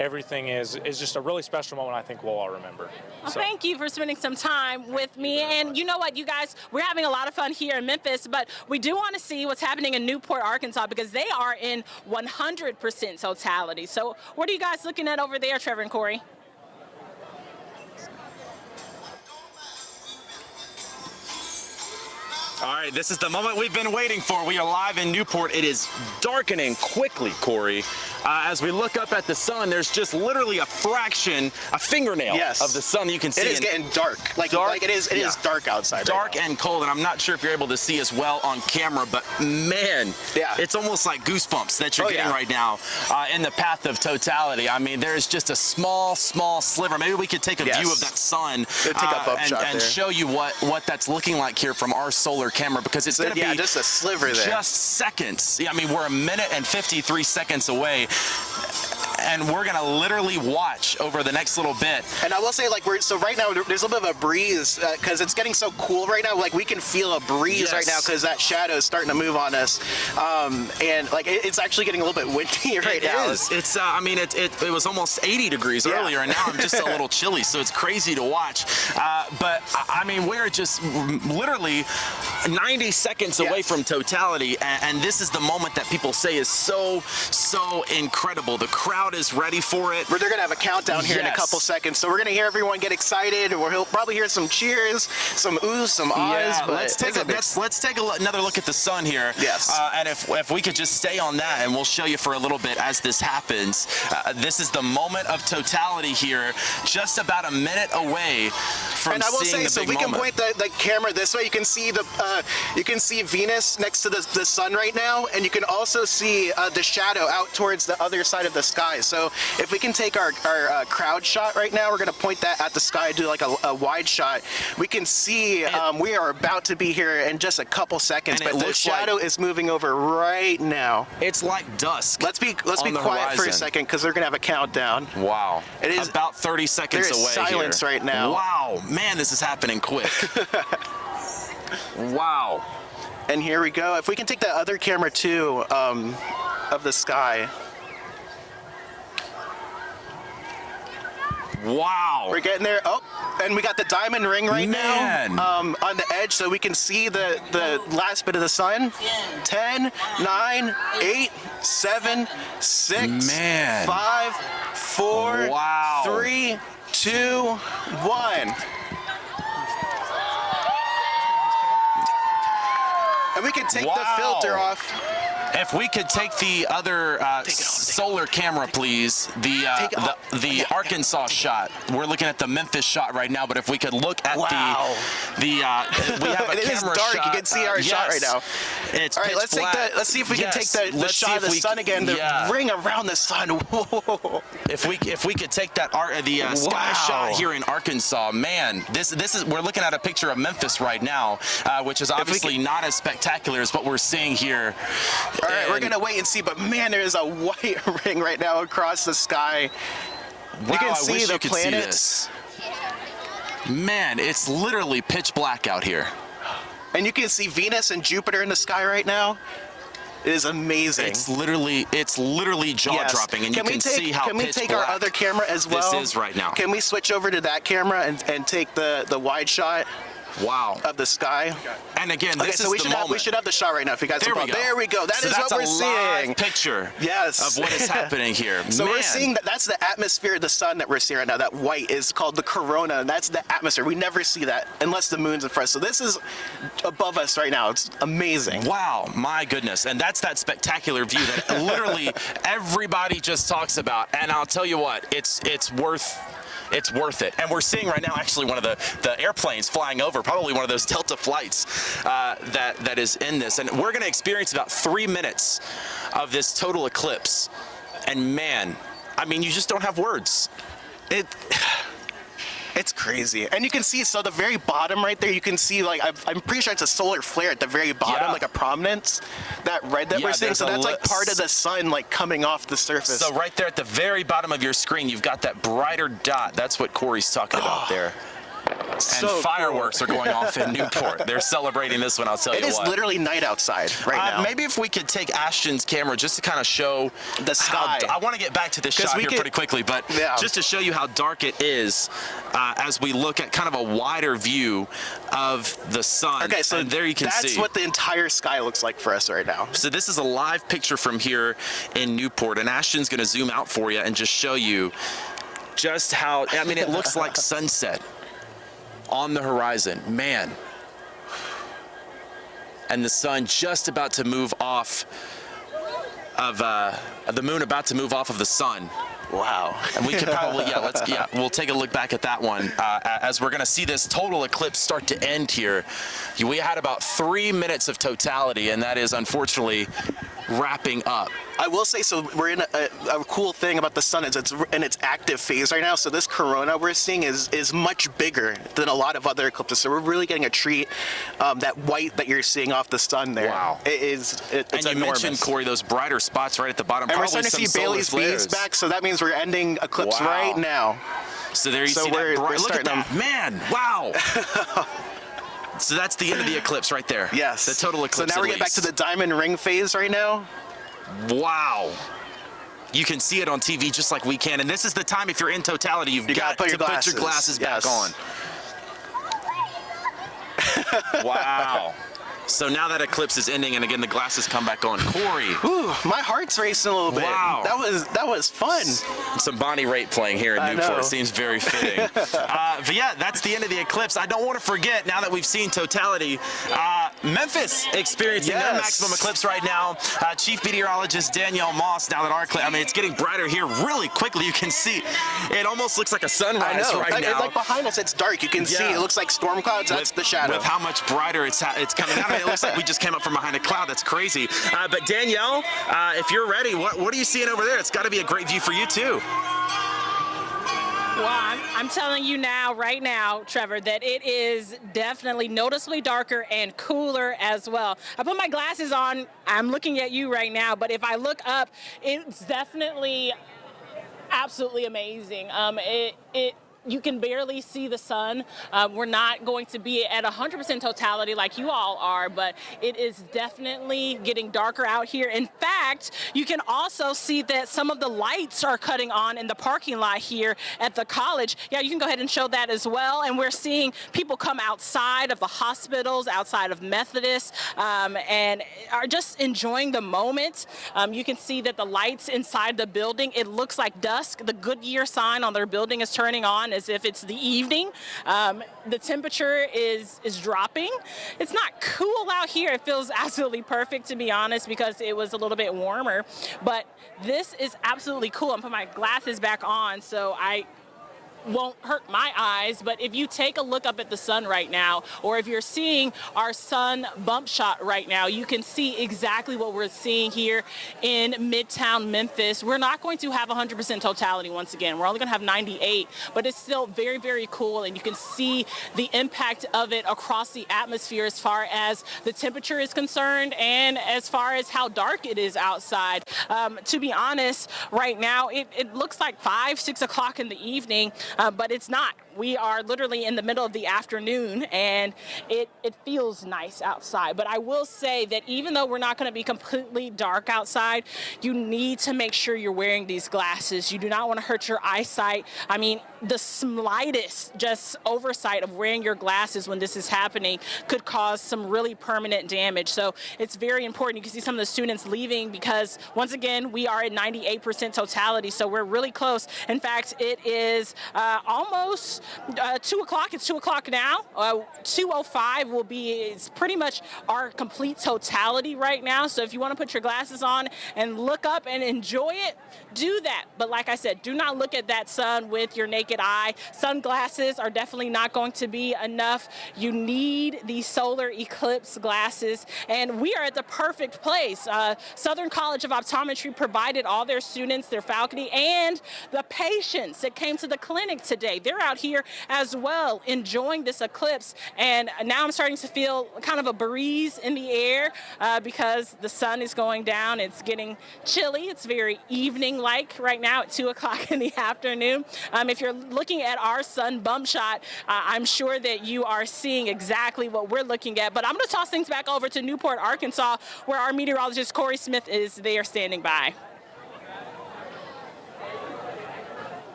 everything is just a really special moment I think we'll all remember. Well, thank you for spending some time with me. And you know what, you guys, we're having a lot of fun here in Memphis, but we do want to see what's happening in Newport, Arkansas, because they are in 100% totality. So what are you guys looking at over there, Trevor and Corey? All right, this is the moment we've been waiting for. We are live in Newport. It is darkening quickly, Corey. As we look up at the sun, there's just literally a fingernail of the sun you can see. It is getting dark. It is dark outside. Dark and cold, and I'm not sure if you're able to see as well on camera, but man, it's almost like goosebumps that you're getting right now in the path of totality. I mean, there's just a small sliver. Maybe we could take a view of that sun and show you what that's looking like here from our solar camera, because it's going to be just a sliver there. Just seconds. I mean, we're 1 minute and 53 seconds away, and we're going to literally watch over the next little bit. And I will say, so right now there's a little bit of a breeze because it's getting so cool right now. Like, we can feel a breeze right now because that shadow is starting to move on us, and it's actually getting a little bit windy right now. It is. It's it was almost 80 degrees earlier, and now I'm just a little chilly, so it's crazy to watch. But I mean, we're just literally 90 seconds away from totality, and this is the moment that people say is so incredible. The crowd is ready for it. They're going to have a countdown here in a couple seconds, so we're going to hear everyone get excited. We'll probably hear some cheers, some oohs, some ahs. But let's take another look at the sun here. Yes. And if we could just stay on that, and we'll show you for a little bit as this happens. This is the moment of totality here, just about a minute away from and I will seeing say, the big we moment. can point the camera this way. You can see you can see Venus next to the sun right now, and you can also see the shadow out towards the other side of the sky. So if we can take our crowd shot right now, we're going to point that at the sky, do like a wide shot. We can see we are about to be here in just a couple seconds, but the shadow is moving over right now. It's like dusk. Let's be quiet for a second, because they're going to have a countdown. Wow. It is about 30 seconds away. There is silence right now. Wow, man, this is happening quick. Wow. And here we go. If we can take that other camera too, of the sky. Wow. We're getting there. Oh, and we got the diamond ring right now on the edge, so we can see the last bit of the sun. 10, 9, 8, 7, 6, 5, 4, Wow. 3, 2, 1. And we can take the filter off. If we could take the other solar camera, please, the Arkansas shot. We're looking at the Memphis shot right now, but if we could look at we have a it camera is dark. shot. You can see our shot right now. It's all right, pitch let's black. let's see if we can take the Let's shot see of if the we sun again, the yeah. ring around the sun. Whoa. If we could take that sky shot here in Arkansas, man, this is we're looking at a picture of Memphis right now, which is obviously not as spectacular as what we're seeing here. All right, we're gonna wait and see, but man, there is a white ring right now across the sky. Wow, you can I see wish the you could planets. see this. Man, it's literally pitch black out here. And you can see Venus and Jupiter in the sky right now. It is amazing. It's literally jaw-dropping, and you can see how Can we pitch take black our other camera as well? This is right now. Can we switch over to that camera and take the wide shot? Wow. Of the sky. And again, this so is the moment. We should have the shot right now if you guys There we go. There we go. That is what we're seeing. That's a live picture of what is happening here. So Man. we're seeing that's the atmosphere of the sun that we're seeing right now. That white is called the corona, and that's the atmosphere. We never see that unless the moon's in front. So this is above us right now. It's amazing. Wow, my goodness. And that's that spectacular view that literally everybody just talks about. And I'll tell you what, it's worth it. And we're seeing right now actually one of the airplanes flying over, probably one of those Delta flights that is in this. And we're going to experience about 3 minutes of this total eclipse. And man, I mean, you just don't have words. It's crazy. And you can see, so the very bottom right there, you can see, like, I'm pretty sure it's a solar flare at the very bottom, like a prominence, that red that we're seeing. So that's like part of the sun, like, coming off the surface. So right there at the very bottom of your screen, you've got that brighter dot. That's what Corey's talking about there. And fireworks are going off in Newport. They're celebrating this one, I'll tell you what. It is literally night outside right now. Maybe if we could take Ashton's camera just to kind of show the sky. I want to get back to this shot here pretty quickly, but just to show you how dark it is as we look at kind of a wider view of the sun. Okay, so and there you can see. That's what the entire sky looks like for us right now. So this is a live picture from here in Newport, and Ashton's going to zoom out for you and just show you just how, I mean, it looks like sunset on the horizon, man. And the sun just about to move off of the moon, about to move off of the sun. Wow. And we could probably, we'll take a look back at that one as we're going to see this total eclipse start to end here. We had about 3 minutes of totality, and that is unfortunately wrapping up. I will say, so we're in a cool thing about the sun is it's in its active phase right now. So this corona we're seeing is much bigger than a lot of other eclipses. So we're really getting a treat. That white that you're seeing off the sun there. Wow. It's and you enormous. mentioned, Corey, those brighter spots right at the bottom. And probably we're starting to see Bailey's beams back, so that means we're ending eclipse right now. So there you see we're that bright, look at starting that, man, wow. So that's the end of the eclipse right there. Yes. The total eclipse. So now we're getting back to the diamond ring phase right now. Wow. You can see it on TV just like we can. And this is the time, if you're in totality, you've got to put your glasses back on. Wow. So now that eclipse is ending, and again, the glasses come back on. Corey. Ooh, my heart's racing a little bit. Wow. That was fun. Some Bonnie Raitt playing here in Newport seems very fitting. But yeah, that's the end of the eclipse. I don't want to forget, now that we've seen totality, Memphis experiencing their maximum eclipse right now. Chief Meteorologist Danielle Moss, now that our eclipse, I mean, it's getting brighter here really quickly. You can see it almost looks like a sunrise right now. Like behind us, it's dark. You can see it looks like storm clouds. That's the shadow. With how much brighter it's coming out. It looks like we just came up from behind a cloud. That's crazy. But Danielle, if you're ready, what are you seeing over there? It's got to be a great view for you too. Well, I'm telling you now, right now, Trevor, that it is definitely noticeably darker and cooler as well. I put my glasses on. I'm looking at you right now, but if I look up, it's definitely absolutely amazing. you can barely see the sun. We're not going to be at 100% totality like you all are, but it is definitely getting darker out here. In fact, you can also see that some of the lights are cutting on in the parking lot here at the college. Yeah, you can go ahead and show that as well. And we're seeing people come outside of the hospitals, outside of Methodist, and are just enjoying the moment. You can see that the lights inside the building, it looks like dusk. The Goodyear sign on their building is turning on as if it's the evening. The temperature is dropping. It's not cool out here. It feels absolutely perfect, to be honest, because it was a little bit warmer. But this is absolutely cool. I'm putting my glasses back on so I won't hurt my eyes, but if you take a look up at the sun right now, or if you're seeing our sun bump shot right now, you can see exactly what we're seeing here in Midtown Memphis. We're not going to have 100% totality once again. We're only going to have 98, but it's still very, very cool, and you can see the impact of it across the atmosphere as far as the temperature is concerned and as far as how dark it is outside. To be honest, right now, it looks like 5, 6 o'clock in the evening, but it's not. We are literally in the middle of the afternoon, and it feels nice outside. But I will say that even though we're not going to be completely dark outside, you need to make sure you're wearing these glasses. You do not want to hurt your eyesight. I mean, the slightest just oversight of wearing your glasses when this is happening could cause some really permanent damage. So it's very important. You can see some of the students leaving because, once again, we are at 98% totality, so we're really close. In fact, it is almost 2 o'clock. It's 2 o'clock now. 2:05 will be, it's pretty much our complete totality right now. So if you want to put your glasses on and look up and enjoy it, do that. But like I said, do not look at that sun with your naked eye. Sunglasses are definitely not going to be enough. You need these solar eclipse glasses, and we are at the perfect place. Southern College of Optometry provided all their students their faculty and the patients that came to the clinic today. They're out here as well enjoying this eclipse, and now I'm starting to feel kind of a breeze in the air because the sun is going down. It's getting chilly. It's very evening-like right now at 2 o'clock in the afternoon. If you're looking at our sun bump shot, I'm sure that you are seeing exactly what we're looking at. But I'm going to toss things back over to Newport, Arkansas, where our meteorologist Corey Smith is there standing by.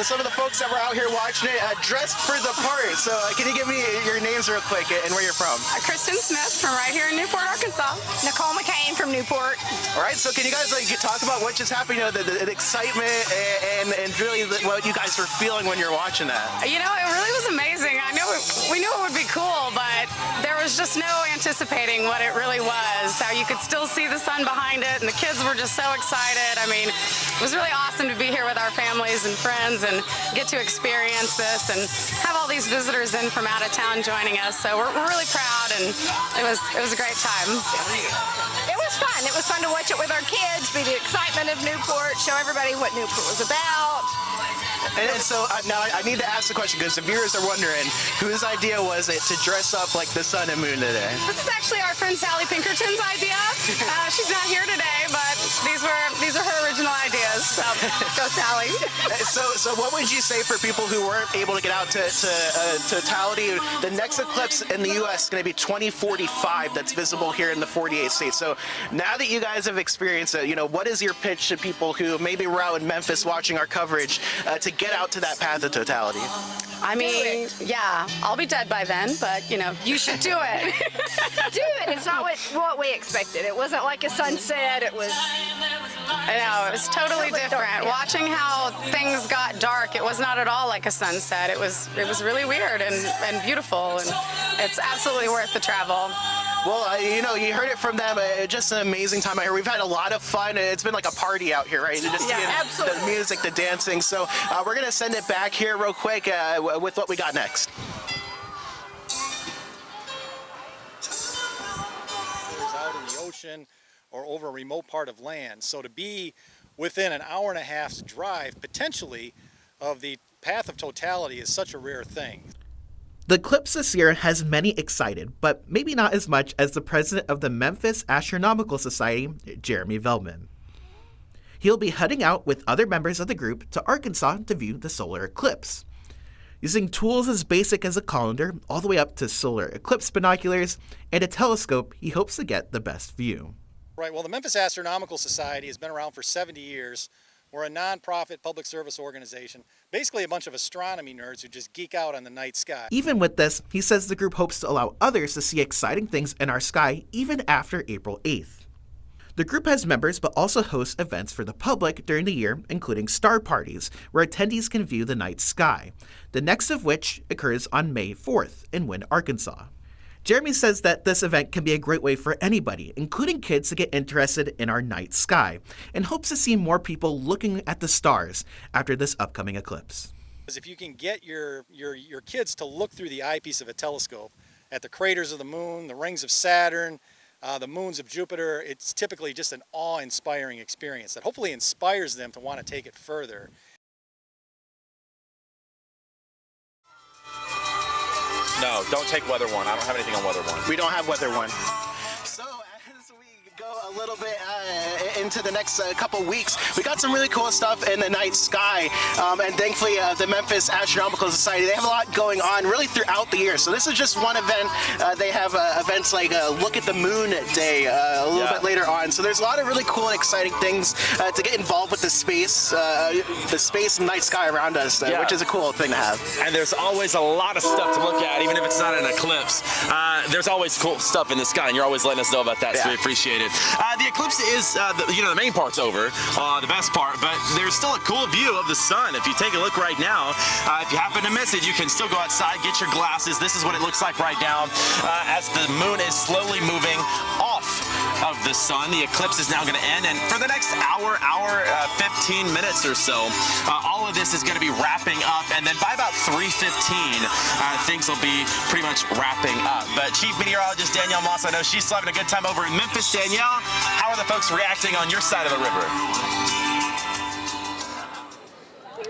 Some of the folks that were out here watching it dressed for the part. So can you give me your names real quick and where you're from? Kristen Smith from right here in Newport, Arkansas. Nicole McCain from Newport. All right, so can you guys talk about what just happened, the excitement and really what you guys were feeling when you're watching that? You know, it really was amazing. We knew it would be cool, but there was just no anticipating what it really was. How you could still see the sun behind it, and the kids were just so excited. I mean, it was really awesome to be here with our families and friends and get to experience this and have all these visitors in from out of town joining us. So we're really proud, and it was a great time. It was fun. It was fun to watch it with our kids, be the excitement of Newport, show everybody what Newport was about. And so now I need to ask the question because the viewers are wondering whose idea was it to dress up like the sun and moon today? This is actually our friend Sally Pinkerton's idea. She's not here today, but these are her original ideas. So go Sally. So what would you say for people who weren't able to get out to totality? The next eclipse in the U.S. is going to be 2045. That's visible here in the 48 states. So now that you guys have experienced it, what is your pitch to people who maybe were out in Memphis watching our coverage to get out to that path of totality? I mean, yeah, I'll be dead by then, but you should do it. Do it. It's not what we expected. It wasn't like a sunset. It was. I know, it was totally different. Dark, yeah. Watching how things got dark, it was not at all like a sunset. It was really weird and beautiful, and it's absolutely worth the travel. Well, you heard it from them. Just an amazing time out here. We've had a lot of fun. It's been like a party out here, right? Just seeing the music, the dancing. So we're going to send it back here real quick with what we got next. Out in the ocean or over a remote part of land. So to be within an hour and a half's drive, potentially, of the path of totality is such a rare thing. The eclipse this year has many excited, but maybe not as much as the president of the Memphis Astronomical Society, Jeremy Veldman. He'll be heading out with other members of the group to Arkansas to view the solar eclipse. Using tools as basic as a colander all the way up to solar eclipse binoculars and a telescope, he hopes to get the best view. Right, well, the Memphis Astronomical Society has been around for 70 years. We're a non-profit public service organization, basically a bunch of astronomy nerds who just geek out on the night sky. Even with this, he says the group hopes to allow others to see exciting things in our sky even after April 8th. The group has members but also hosts events for the public during the year, including star parties, where attendees can view the night sky, the next of which occurs on May 4th in Wynne, Arkansas. Jeremy says that this event can be a great way for anybody, including kids, to get interested in our night sky, and hopes to see more people looking at the stars after this upcoming eclipse. If you can get your kids to look through the eyepiece of a telescope at the craters of the moon, the rings of Saturn, the moons of Jupiter, it's typically just an awe-inspiring experience that hopefully inspires them to want to take it further. No, don't take weather one. I don't have anything on weather one. We don't have weather one. So as we go a little bit into the next couple weeks, we got some really cool stuff in the night sky, and thankfully the Memphis Astronomical Society, they have a lot going on really throughout the year. So this is just one event. They have events like Look at the Moon Day a little bit later on. So there's a lot of really cool and exciting things to get involved with the space and night sky around us, which is a cool thing to have. And there's always a lot of stuff to look at, even if it's not an eclipse. There's always cool stuff in the sky, and you're always letting us know about that, so we appreciate it. The eclipse is, the main part's over, the best part, but there's still a cool view of the sun. If you take a look right now, if you happen to miss it, you can still go outside, get your glasses. This is what it looks like right now as the moon is slowly moving off of the sun. The eclipse is now going to end, and for the next hour, 15 minutes or so, all of this is going to be wrapping up, and then by about 3:15, things will be pretty much wrapping up. But Chief Meteorologist Danielle Moss, I know she's still having a good time over in Memphis. Danielle, how are the folks reacting on your side of the river?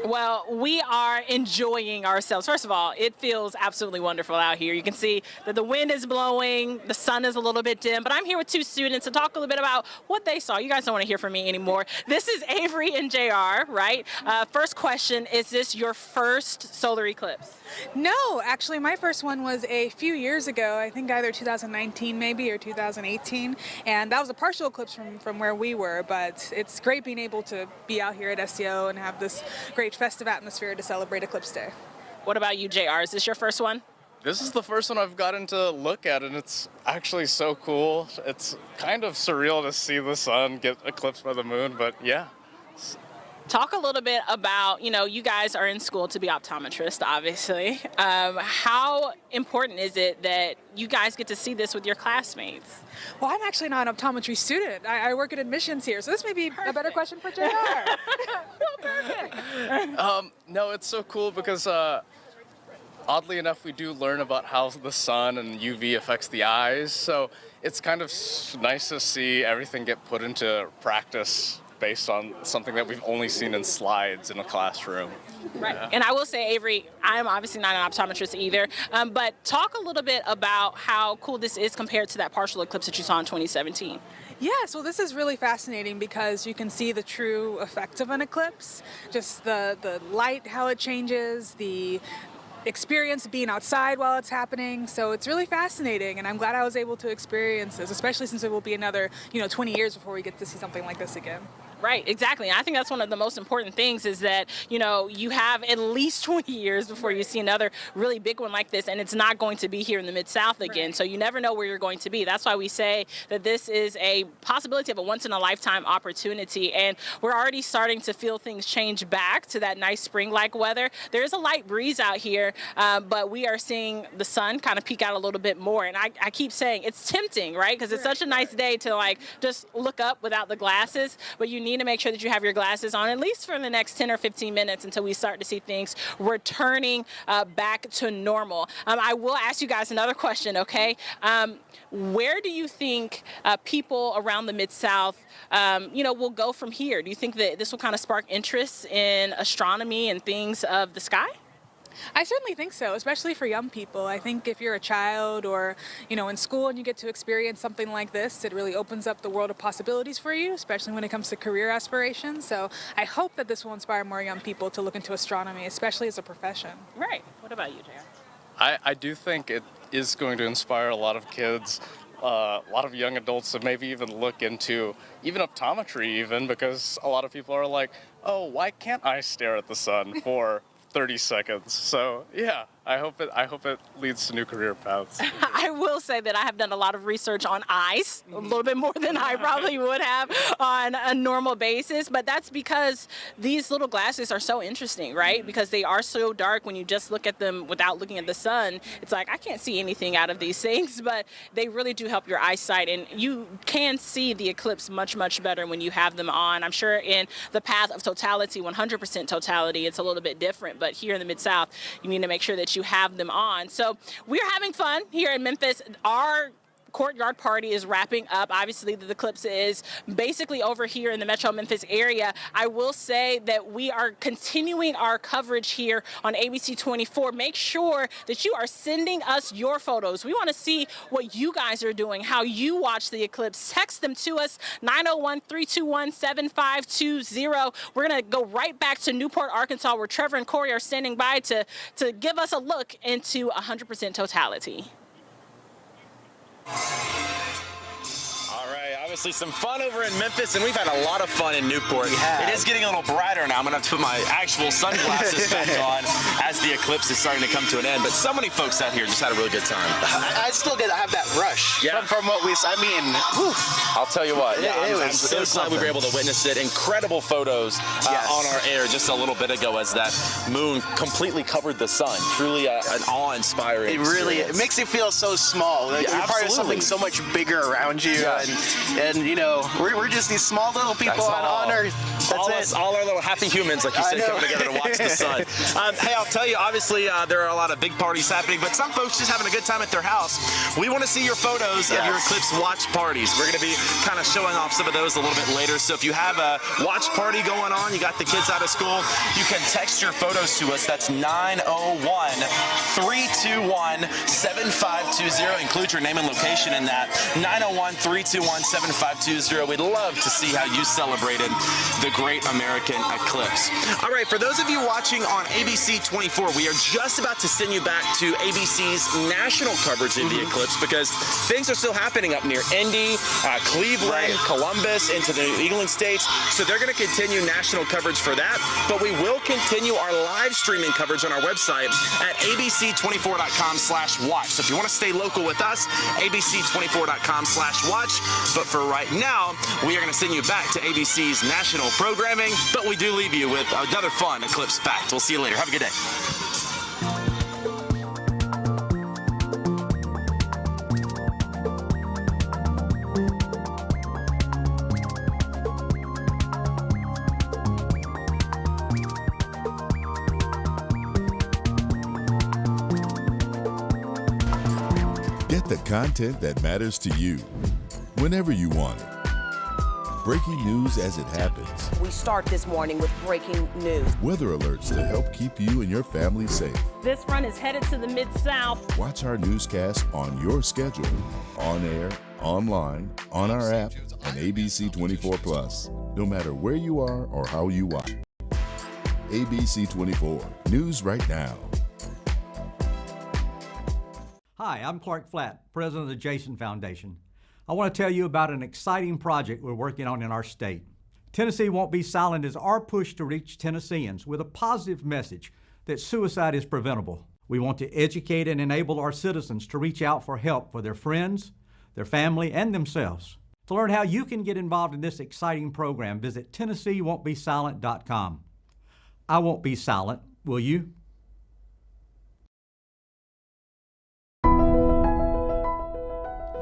Well, we are enjoying ourselves. First of all, it feels absolutely wonderful out here. You can see that the wind is blowing, the sun is a little bit dim, but I'm here with two students to talk a little bit about what they saw. You guys don't want to hear from me anymore. This is Avery and JR, right? First question, is this your first solar eclipse? No, actually my first one was a few years ago, I think either 2019 maybe or 2018, and that was a partial eclipse from where we were, but it's great being able to be out here at SCO and have this great festive atmosphere to celebrate Eclipse Day. What about you, JR? Is this your first one? This is the first one I've gotten to look at, and it's actually so cool. It's kind of surreal to see the sun get eclipsed by the moon, but yeah. Talk a little bit about, you guys are in school to be optometrists, obviously. How important is it that you guys get to see this with your classmates? Well, I'm actually not an optometry student. I work at admissions here, so this may be a better question for JR. No, it's so cool because oddly enough, we do learn about how the sun and UV affects the eyes, so it's kind of nice to see everything get put into practice based on something that we've only seen in slides in a classroom. Right. Yeah. And I will say, Avery, I'm obviously not an optometrist either, but talk a little bit about how cool this is compared to that partial eclipse that you saw in 2017. Yeah, so this is really fascinating because you can see the true effect of an eclipse, just the light, how it changes, the experience of being outside while it's happening. So it's really fascinating, and I'm glad I was able to experience this, especially since it will be another 20 years before we get to see something like this again. Right, exactly. And I think that's one of the most important things is that, you have at least 20 years before you see another really big one like this, and it's not going to be here in the Mid-South again. So you never know where you're going to be. That's why we say that this is a possibility of a once-in-a-lifetime opportunity, and we're already starting to feel things change back to that nice spring-like weather. There is a light breeze out here, but we are seeing the sun kind of peek out a little bit more, and I keep saying it's tempting, right? Because it's such a nice day to just look up without the glasses, but you need to make sure that you have your glasses on at least for the next 10 or 15 minutes until we start to see things returning back to normal. I will ask you guys another question, okay? Where do you think people around the Mid-South, will go from here? Do you think that this will kind of spark interest in astronomy and things of the sky? I certainly think so, especially for young people. I think if you're a child or, in school and you get to experience something like this, it really opens up the world of possibilities for you, especially when it comes to career aspirations. So I hope that this will inspire more young people to look into astronomy, especially as a profession. Right. What about you, Jared? I do think it is going to inspire a lot of kids, a lot of young adults to maybe even look into even optometry even, because a lot of people are like, oh, why can't I stare at the sun for 30 seconds? So yeah, I hope it leads to new career paths. I will say that I have done a lot of research on eyes, a little bit more than I probably would have on a normal basis, but that's because these little glasses are so interesting, right? Because they are so dark when you just look at them without looking at the sun. It's like, I can't see anything out of these things, but they really do help your eyesight, and you can see the eclipse much, much better when you have them on. I'm sure in the path of totality, 100% totality, it's a little bit different, but here in the Mid-South, you need to make sure that you have them on. So we're having fun here in Memphis. Our courtyard party is wrapping up. Obviously, the eclipse is basically over here in the Metro Memphis area. I will say that we are continuing our coverage here on ABC24. Make sure that you are sending us your photos. We want to see what you guys are doing, how you watch the eclipse. Text them to us, 901-321-7520. We're going to go right back to Newport, Arkansas, where Trevor and Corey are standing by to give us a look into 100% totality. All right, obviously some fun over in Memphis, and we've had a lot of fun in Newport. It is getting a little brighter now. I'm gonna have to put my actual sunglasses back on as the eclipse is starting to come to an end. But so many folks out here just had a really good time. I still have that rush from what we saw. I mean, whew. I'll tell you what. Yeah, I'm so glad something. we were able to witness it. Incredible photos on our air just a little bit ago as that moon completely covered the sun. Truly an awe-inspiring experience. It makes you feel so small. Like you're part of something so much bigger around you, and we're just these small little people on Earth. That's all our little happy humans, like you said, coming together to watch the sun. Hey, I'll tell you, obviously there are a lot of big parties happening, but some folks just having a good time at their house. We want to see your photos of your eclipse watch parties. We're going to be kind of showing off some of those a little bit later. So if you have a watch party going on, you got the kids out of school, you can text your photos to us. That's 901-321-7520. Include your name and location in that. 901-321-7520. We'd love to see how you celebrated the great American eclipse. All right, for those of you watching on ABC24, we are just about to send you back to ABC's national coverage of the eclipse because things are still happening up near Indy, Cleveland, Columbus, into the New England states. So they're going to continue national coverage for that, but we will continue our live streaming coverage on our website at abc24.com/watch. So if you want to stay local with us, abc24.com/watch. But for right now, we are going to send you back to ABC's national programming, but we do leave you with another fun eclipse fact. We'll see you later. Have a good day. Get the content that matters to you whenever you want it. Breaking news as it happens. We start this morning with breaking news. Weather alerts to help keep you and your family safe. This front is headed to the Mid-South. Watch our newscast on your schedule, on air, online, on our app, and ABC24+. No matter where you are or how you watch. ABC24, news right now. Hi, I'm Clark Flatt, president of the Jason Foundation. I want to tell you about an exciting project we're working on in our state. Tennessee Won't Be Silent is our push to reach Tennesseans with a positive message that suicide is preventable. We want to educate and enable our citizens to reach out for help for their friends, their family, and themselves. To learn how you can get involved in this exciting program, visit TennesseeWon'tBeSilent.com. I won't be silent, will you?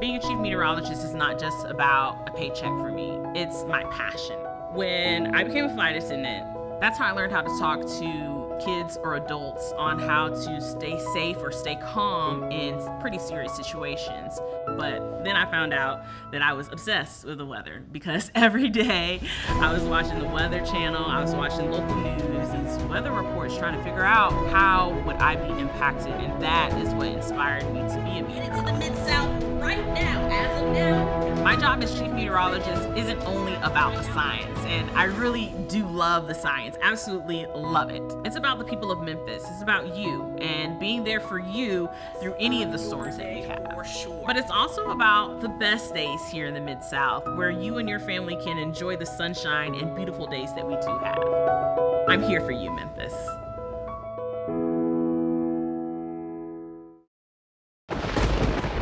Being a chief meteorologist is not just about a paycheck for me. It's my passion. When I became a flight attendant, that's how I learned how to talk to kids or adults on how to stay safe or stay calm in pretty serious situations. But then I found out that I was obsessed with the weather because every day I was watching the Weather Channel, I was watching local news and weather reports trying to figure out how would I be impacted, and that is what inspired me to be a meteorologist. To the Mid-South right now, as of now. My job as chief meteorologist isn't only about the science, and I really do love the science, absolutely love it. It's about the people of Memphis, it's about you, and being there for you through any of the storms that we have. For sure. But it's also about the best days here in the Mid-South, where you and your family can enjoy the sunshine and beautiful days that we do have. I'm here for you, Memphis.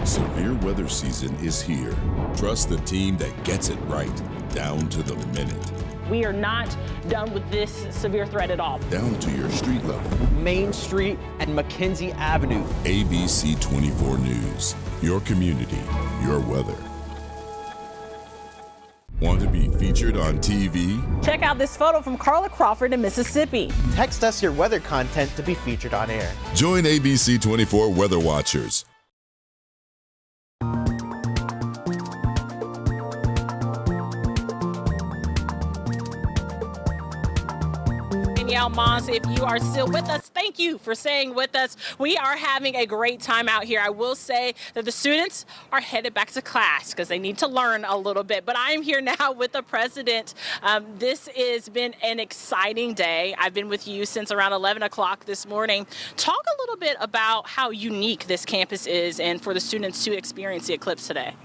Severe weather season is here. Trust the team that gets it right, down to the minute. We are not done with this severe threat at all. Down to your street level. Main Street and Mackenzie Avenue. ABC24 News. Your community, your weather. Want to be featured on TV? Check out this photo from Carla Crawford in Mississippi. Text us your weather content to be featured on air. Join ABC24 Weather Watchers. Moms, if you are still with us, thank you for staying with us. We are having a great time out here. I will say that the students are headed back to class because they need to learn a little bit, but I'm here now with the president. This has been an exciting day. I've been with you since around 11 o'clock this morning. Talk a little bit about how unique this campus is and for the students to experience the eclipse today.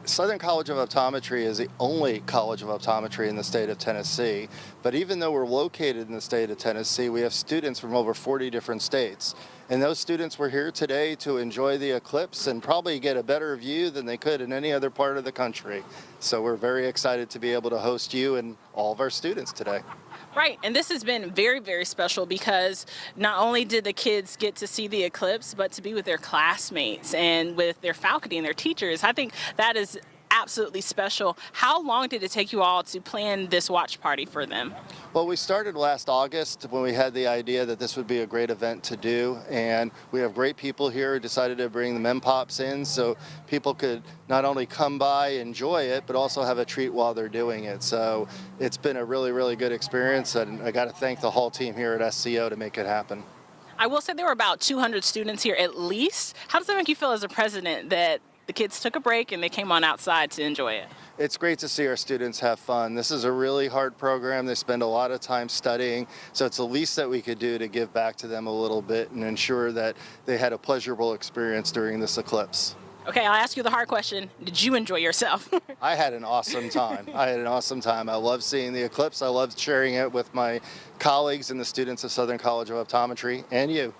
Southern College of Optometry is the only college of optometry in the state of Tennessee, but even though we're located in the state of Tennessee, we have students from over 40 different states. And those students were here today to enjoy the eclipse and probably get a better view than they could in any other part of the country. So we're very excited to be able to host you and all of our students today. Right, and this has been very, very special because not only did the kids get to see the eclipse, but to be with their classmates and with their faculty and their teachers. I think that is absolutely special. How long did it take you all to plan this watch party for them? Well, we started last August when we had the idea that this would be a great event to do, and we have great people here who decided to bring the Mem Pops in so people could not only come by, enjoy it, but also have a treat while they're doing it. So it's been a really, really good experience, and I got to thank the whole team here at SCO to make it happen. I will say there were about 200 students here at least. How does that make you feel as a president that the kids took a break and they came on outside to enjoy it? It's great to see our students have fun. This is a really hard program. They spend a lot of time studying, so it's the least that we could do to give back to them a little bit and ensure that they had a pleasurable experience during this eclipse. Okay, I'll ask you the hard question. Did you enjoy yourself? I had an awesome time. I love seeing the eclipse. I love sharing it with my colleagues and the students of Southern College of Optometry and you.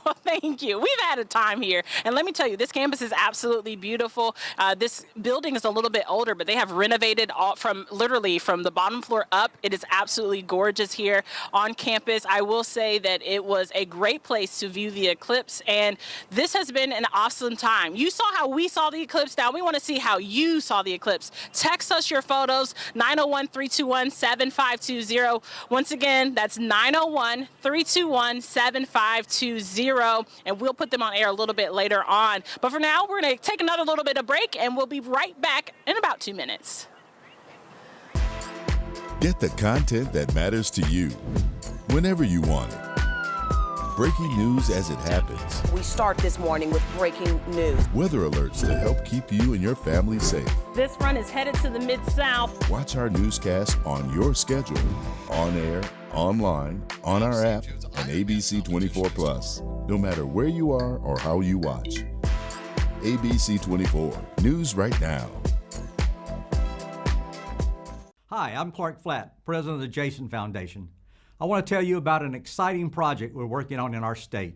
Well, thank you. We've had a time here. And let me tell you, this campus is absolutely beautiful. This building is a little bit older, but they have renovated all literally from the bottom floor up. It is absolutely gorgeous here on campus. I will say that it was a great place to view the eclipse, and this has been an awesome time. You saw how we saw the eclipse. Now we want to see how you saw the eclipse. Text us your photos, 901-321-7520. Once again, that's 901-321-7520. And we'll put them on air a little bit later on. But for now, we're going to take another little bit of break, and we'll be right back in about 2 minutes. Get the content that matters to you, whenever you want it. Breaking news as it happens. We start this morning with breaking news. Weather alerts to help keep you and your family safe. This run is headed to the Mid-South. Watch our newscast on your schedule, on air, online, on our app, and ABC24+. No matter where you are or how you watch. ABC24, News Right Now. Hi, I'm Clark Flatt, president of the Jason Foundation. I want to tell you about an exciting project we're working on in our state.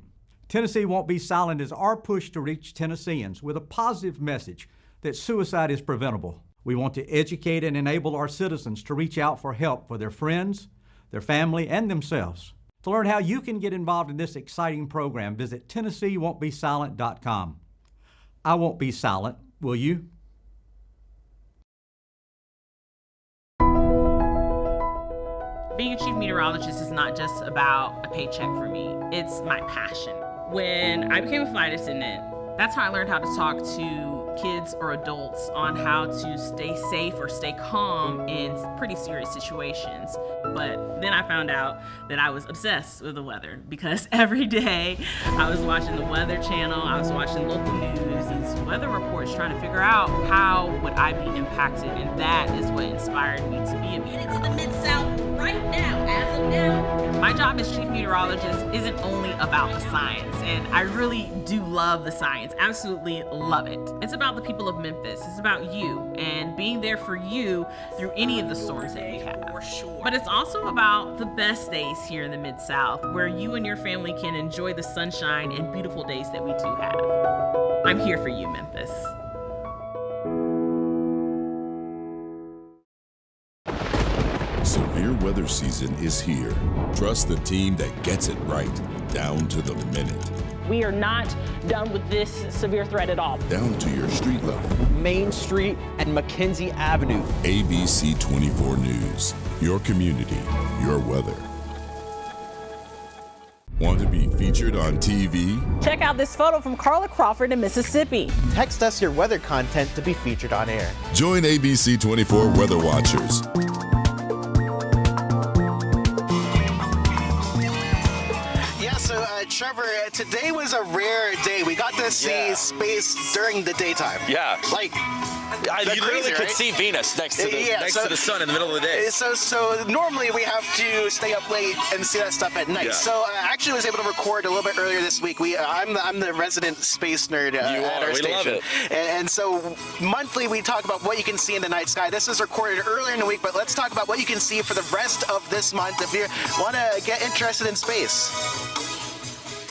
Tennessee Won't Be Silent is our push to reach Tennesseans with a positive message that suicide is preventable. We want to educate and enable our citizens to reach out for help for their friends, their family, and themselves. To learn how you can get involved in this exciting program, visit TennesseeWon'tBeSilent.com. I won't be silent, will you? Being a chief meteorologist is not just about a paycheck for me. It's my passion. When I became a flight attendant, that's how I learned how to talk to kids or adults on how to stay safe or stay calm in pretty serious situations. But then I found out that I was obsessed with the weather because every day I was watching the Weather Channel, I was watching local news, these weather reports, trying to figure out how would I be impacted, and that is what inspired me to be a meteorologist. To the Mid-South right now, as of now. My job as chief meteorologist isn't only about the science, and I really do love the science, absolutely love it. It's about the people of Memphis, it's about you, and being there for you through any of the storms that we have. But it's also about the best days here in the Mid-South, where you and your family can enjoy the sunshine and beautiful days that we do have. I'm here for you, Memphis. Severe weather season is here. Trust the team that gets it right, down to the minute. We are not done with this severe threat at all. Down to your street level. Main Street and Mackenzie Avenue. ABC24 News. Your community, your weather. Want to be featured on TV? Check out this photo from Carla Crawford in Mississippi. Text us your weather content to be featured on air. Join ABC24 Weather Watchers. Trevor, today was a rare day. We got to see space during the daytime. Yeah. Like, you literally could see Venus next to the sun in the middle of the day. So normally we have to stay up late and see that stuff at night. Yeah. So I actually was able to record a little bit earlier this week. I'm the resident space nerd at our station. Love it. And so monthly we talk about what you can see in the night sky. This is recorded earlier in the week, but let's talk about what you can see for the rest of this month if you want to get interested in space.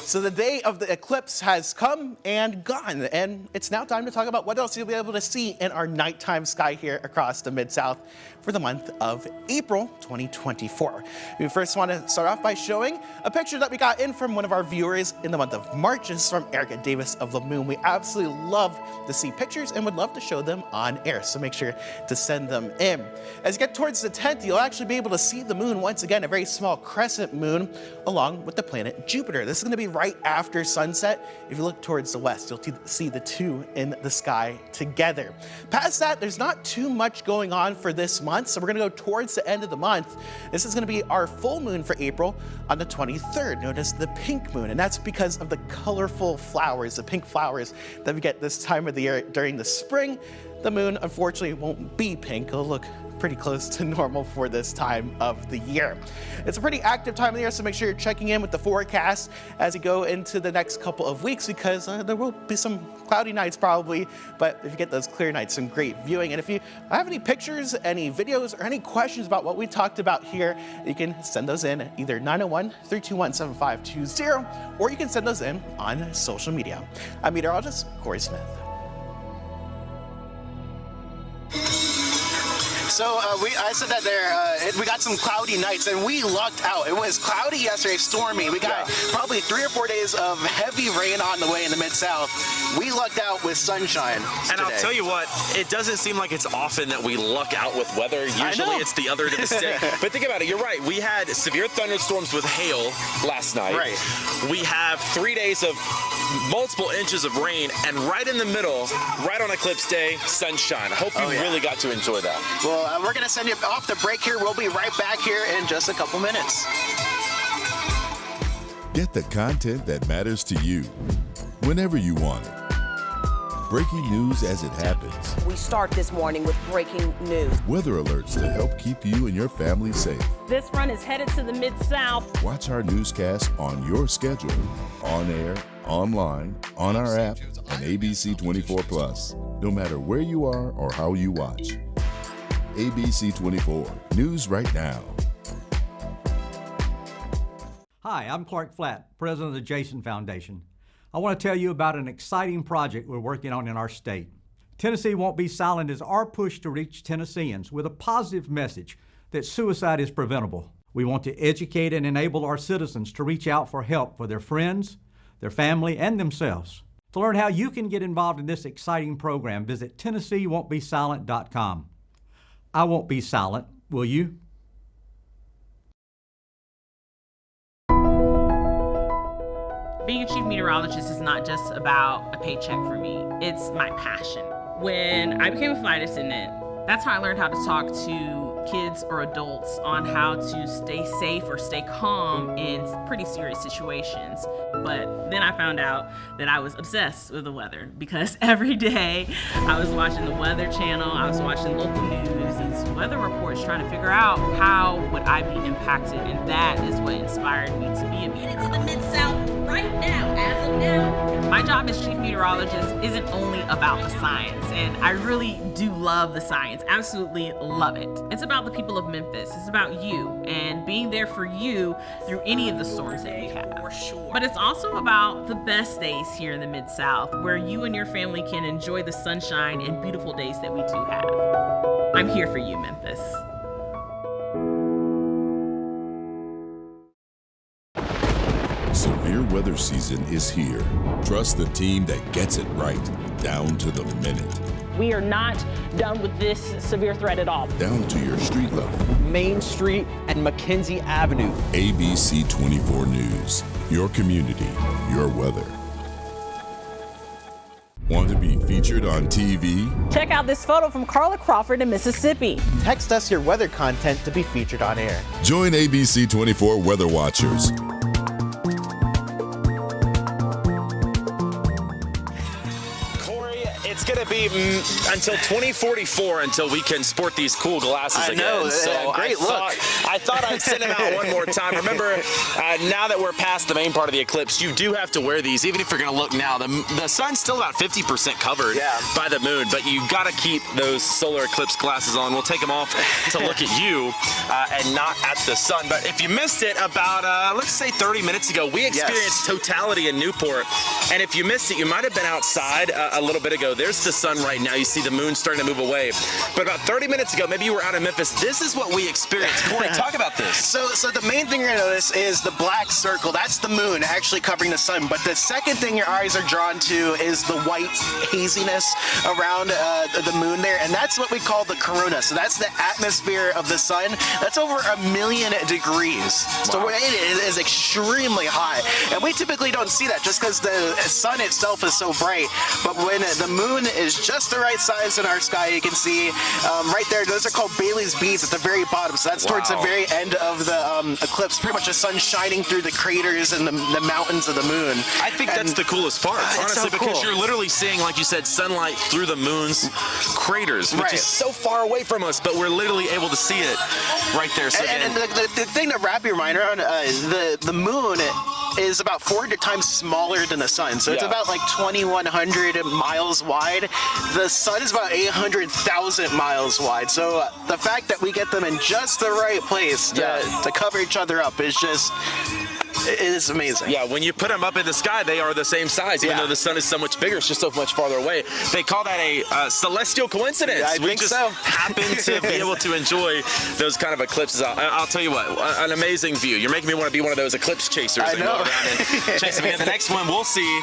So the day of the eclipse has come and gone, and it's now time to talk about what else you'll be able to see in our nighttime sky here across the Mid-South for the month of April 2024. We first want to start off by showing a picture that we got in from one of our viewers in the month of March. This is from Erica Davis of the Moon. We absolutely love to see pictures and would love to show them on air, so make sure to send them in. As you get towards the 10th, you'll actually be able to see the moon once again, a very small crescent moon, along with the planet Jupiter. This is going to be right after sunset. If you look towards the west, you'll see the two in the sky together. Past that, there's not too much going on for this month, so we're gonna go towards the end of the month. This is gonna be our full moon for April on the 23rd, known as the pink moon, and that's because of the colorful flowers, the pink flowers that we get this time of the year during the spring. The moon, unfortunately, won't be pink. It'll look pretty close to normal for this time of the year. It's a pretty active time of the year, so make sure you're checking in with the forecast as you go into the next couple of weeks, because there will be some cloudy nights probably, but if you get those clear nights, some great viewing. And if you have any pictures, any videos, or any questions about what we talked about here, you can send those in at either 901-321-7520, or you can send those in on social media. I'm meteorologist Corey Smith. So I said that we got some cloudy nights, and we lucked out. It was cloudy yesterday, stormy. We got probably 3 or 4 days of heavy rain on the way in the Mid-South. We lucked out with sunshine And today. I'll tell you what, it doesn't seem like it's often that we luck out with weather. Usually it's the other end of the stick. But think about it, you're right. We had severe thunderstorms with hail last night. Right. We have 3 days of multiple inches of rain, and right in the middle, right on eclipse day, sunshine. I hope you really got to enjoy that. Well, we're going to send you off the break here. We'll be right back here in just a couple minutes. Get the content that matters to you, whenever you want it. Breaking news as it happens. We start this morning with breaking news. Weather alerts to help keep you and your family safe. This run is headed to the Mid-South. Watch our newscast on your schedule, on air, online, on our app, and ABC24+. No matter where you are or how you watch. ABC24, News Right Now. Hi, I'm Clark Flatt, president of the Jason Foundation. I want to tell you about an exciting project we're working on in our state. Tennessee Won't Be Silent is our push to reach Tennesseans with a positive message that suicide is preventable. We want to educate and enable our citizens to reach out for help for their friends, their family, and themselves. To learn how you can get involved in this exciting program, visit TennesseeWon'tBeSilent.com. I won't be silent, will you? Being a chief meteorologist is not just about a paycheck for me. It's my passion. When I became a flight attendant, that's how I learned how to talk to kids or adults on how to stay safe or stay calm in pretty serious situations. But then I found out that I was obsessed with the weather because every day I was watching the Weather Channel, I was watching local news, these weather reports, trying to figure out how would I be impacted, and that is what inspired me to be a meteorologist. To the Mid-South right now, as of now. My job as chief meteorologist isn't only about the science, and I really do love the science, absolutely love it. It's about the people of Memphis, it's about you, and being there for you through any of the storms that we have. But it's also about the best days here in the Mid-South, where you and your family can enjoy the sunshine and beautiful days that we do have. I'm here for you, Memphis. Severe weather season is here. Trust the team that gets it right, down to the minute. We are not done with this severe threat at all. Down to your street level. Main Street and Mackenzie Avenue. ABC24 News. Your community, your weather. Want to be featured on TV? Check out this photo from Carla Crawford in Mississippi. Text us your weather content to be featured on air. Join ABC24 Weather Watchers. It's going to be until 2044 until we can sport these cool glasses again. I know, so great look. I thought I'd send them out one more time. Remember, now that we're past the main part of the eclipse, you do have to wear these, even if you're going to look now. The sun's still about 50% covered by the moon, but you got to keep those solar eclipse glasses on. We'll take them off to look at you and not at the sun. But if you missed it, about, let's say 30 minutes ago, we experienced totality in Newport. And if you missed it, you might have been outside a little bit ago. There's the sun right now. You see the moon starting to move away. But about 30 minutes ago, maybe you were out in Memphis, this is what we experienced. Corey, talk about this. So the main thing you're going to notice is the black circle. That's the moon actually covering the sun. But the second thing your eyes are drawn to is the white haziness around the moon there. And that's what we call the corona. So that's the atmosphere of the sun. That's over 1 million degrees. So it is extremely hot. And we typically don't see that just because the sun itself is so bright. But when the moon is just the right size in our sky, you can see right there, those are called Bailey's beads at the very bottom. So that's towards the very end of the eclipse. Pretty much the sun shining through the craters and the mountains of the moon. I think that's the coolest part, honestly, because you're literally seeing, like you said, sunlight through the moon's craters, which is so far away from us, but we're literally able to see it right there. So and the thing to wrap your mind around, the moon is about 400 times smaller than the sun. So it's about like 2,100 miles wide. The sun is about 800,000 miles wide. So the fact that we get them in just the right place to cover each other up is just... It is amazing. Yeah, when you put them up in the sky, they are the same size, even though the sun is so much bigger. It's just so much farther away. They call that a celestial coincidence. I think so. Happen to be able to enjoy those kind of eclipses. I'll tell you what, an amazing view. You're making me want to be one of those eclipse chasers that go around and chase them. And the next one, we'll see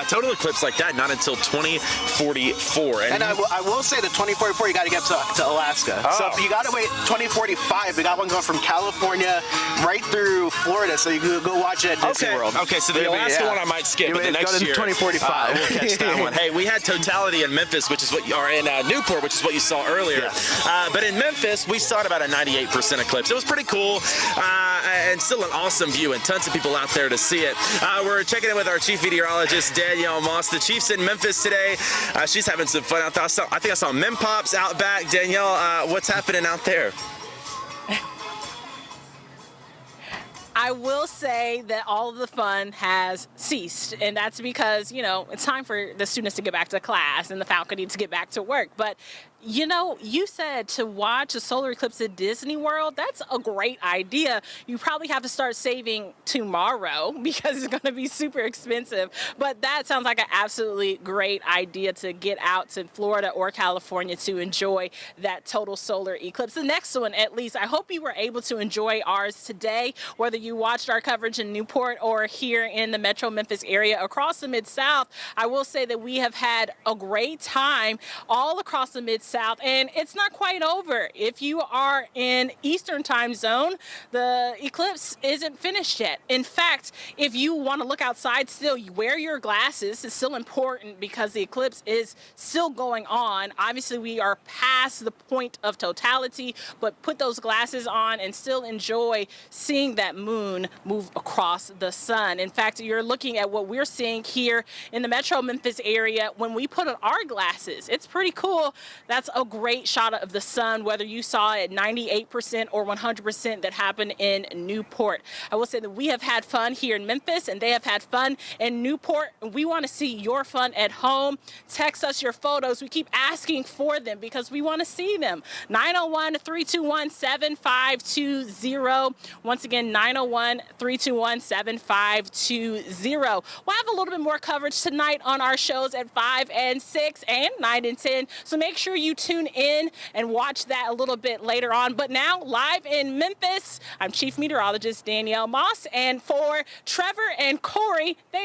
total eclipse like that, not until 2044. And I will say that 2044, you got to get to Alaska. So if you got to wait 2045, we got one going from California right through Florida, so you can go watch it at Disney World. Okay, so the Alaska one I might skip, but the next year, 2045. we'll catch that one. Hey, we had totality in Memphis, which is what you are in Newport, which is what you saw earlier. But in Memphis, we saw about a 98% eclipse. It was pretty cool, and still an awesome view, and tons of people out there to see it. We're checking in with our chief meteorologist, Danielle Moss. The chief's in Memphis today. She's having some fun out there. I think I saw Mem Pops out back. Danielle, what's happening out there? I will say that all of the fun has ceased, and that's because, it's time for the students to get back to class and the faculty to get back to work. But you said to watch a solar eclipse at Disney World. That's a great idea. You probably have to start saving tomorrow because it's going to be super expensive. But that sounds like an absolutely great idea to get out to Florida or California to enjoy that total solar eclipse. The next one, at least, I hope you were able to enjoy ours today, whether you watched our coverage in Newport or here in the Metro Memphis area across the Mid-South. I will say that we have had a great time all across the Mid-South. south, and it's not quite over. If you are in Eastern time zone, the eclipse isn't finished yet. In fact, if you want to look outside still, you wear your glasses. It's still important because the eclipse is still going on. Obviously, we are past the point of totality, but put those glasses on and still enjoy seeing that moon move across the sun. In fact, you're looking at what we're seeing here in the metro Memphis area when we put on our glasses. It's pretty cool. That's a great shot of the sun, whether you saw it at 98% or 100% that happened in Newport. I will say that we have had fun here in Memphis and they have had fun in Newport. We want to see your fun at home. Text us your photos. We keep asking for them because we want to see them. 901-321-7520. Once again, 901-321-7520. We'll have a little bit more coverage tonight on our shows at 5 and 6 and 9 and 10. So make sure you tune in and watch that a little bit later on. But now, live in Memphis, I'm Chief Meteorologist Danielle Moss. And for Trevor and Corey, they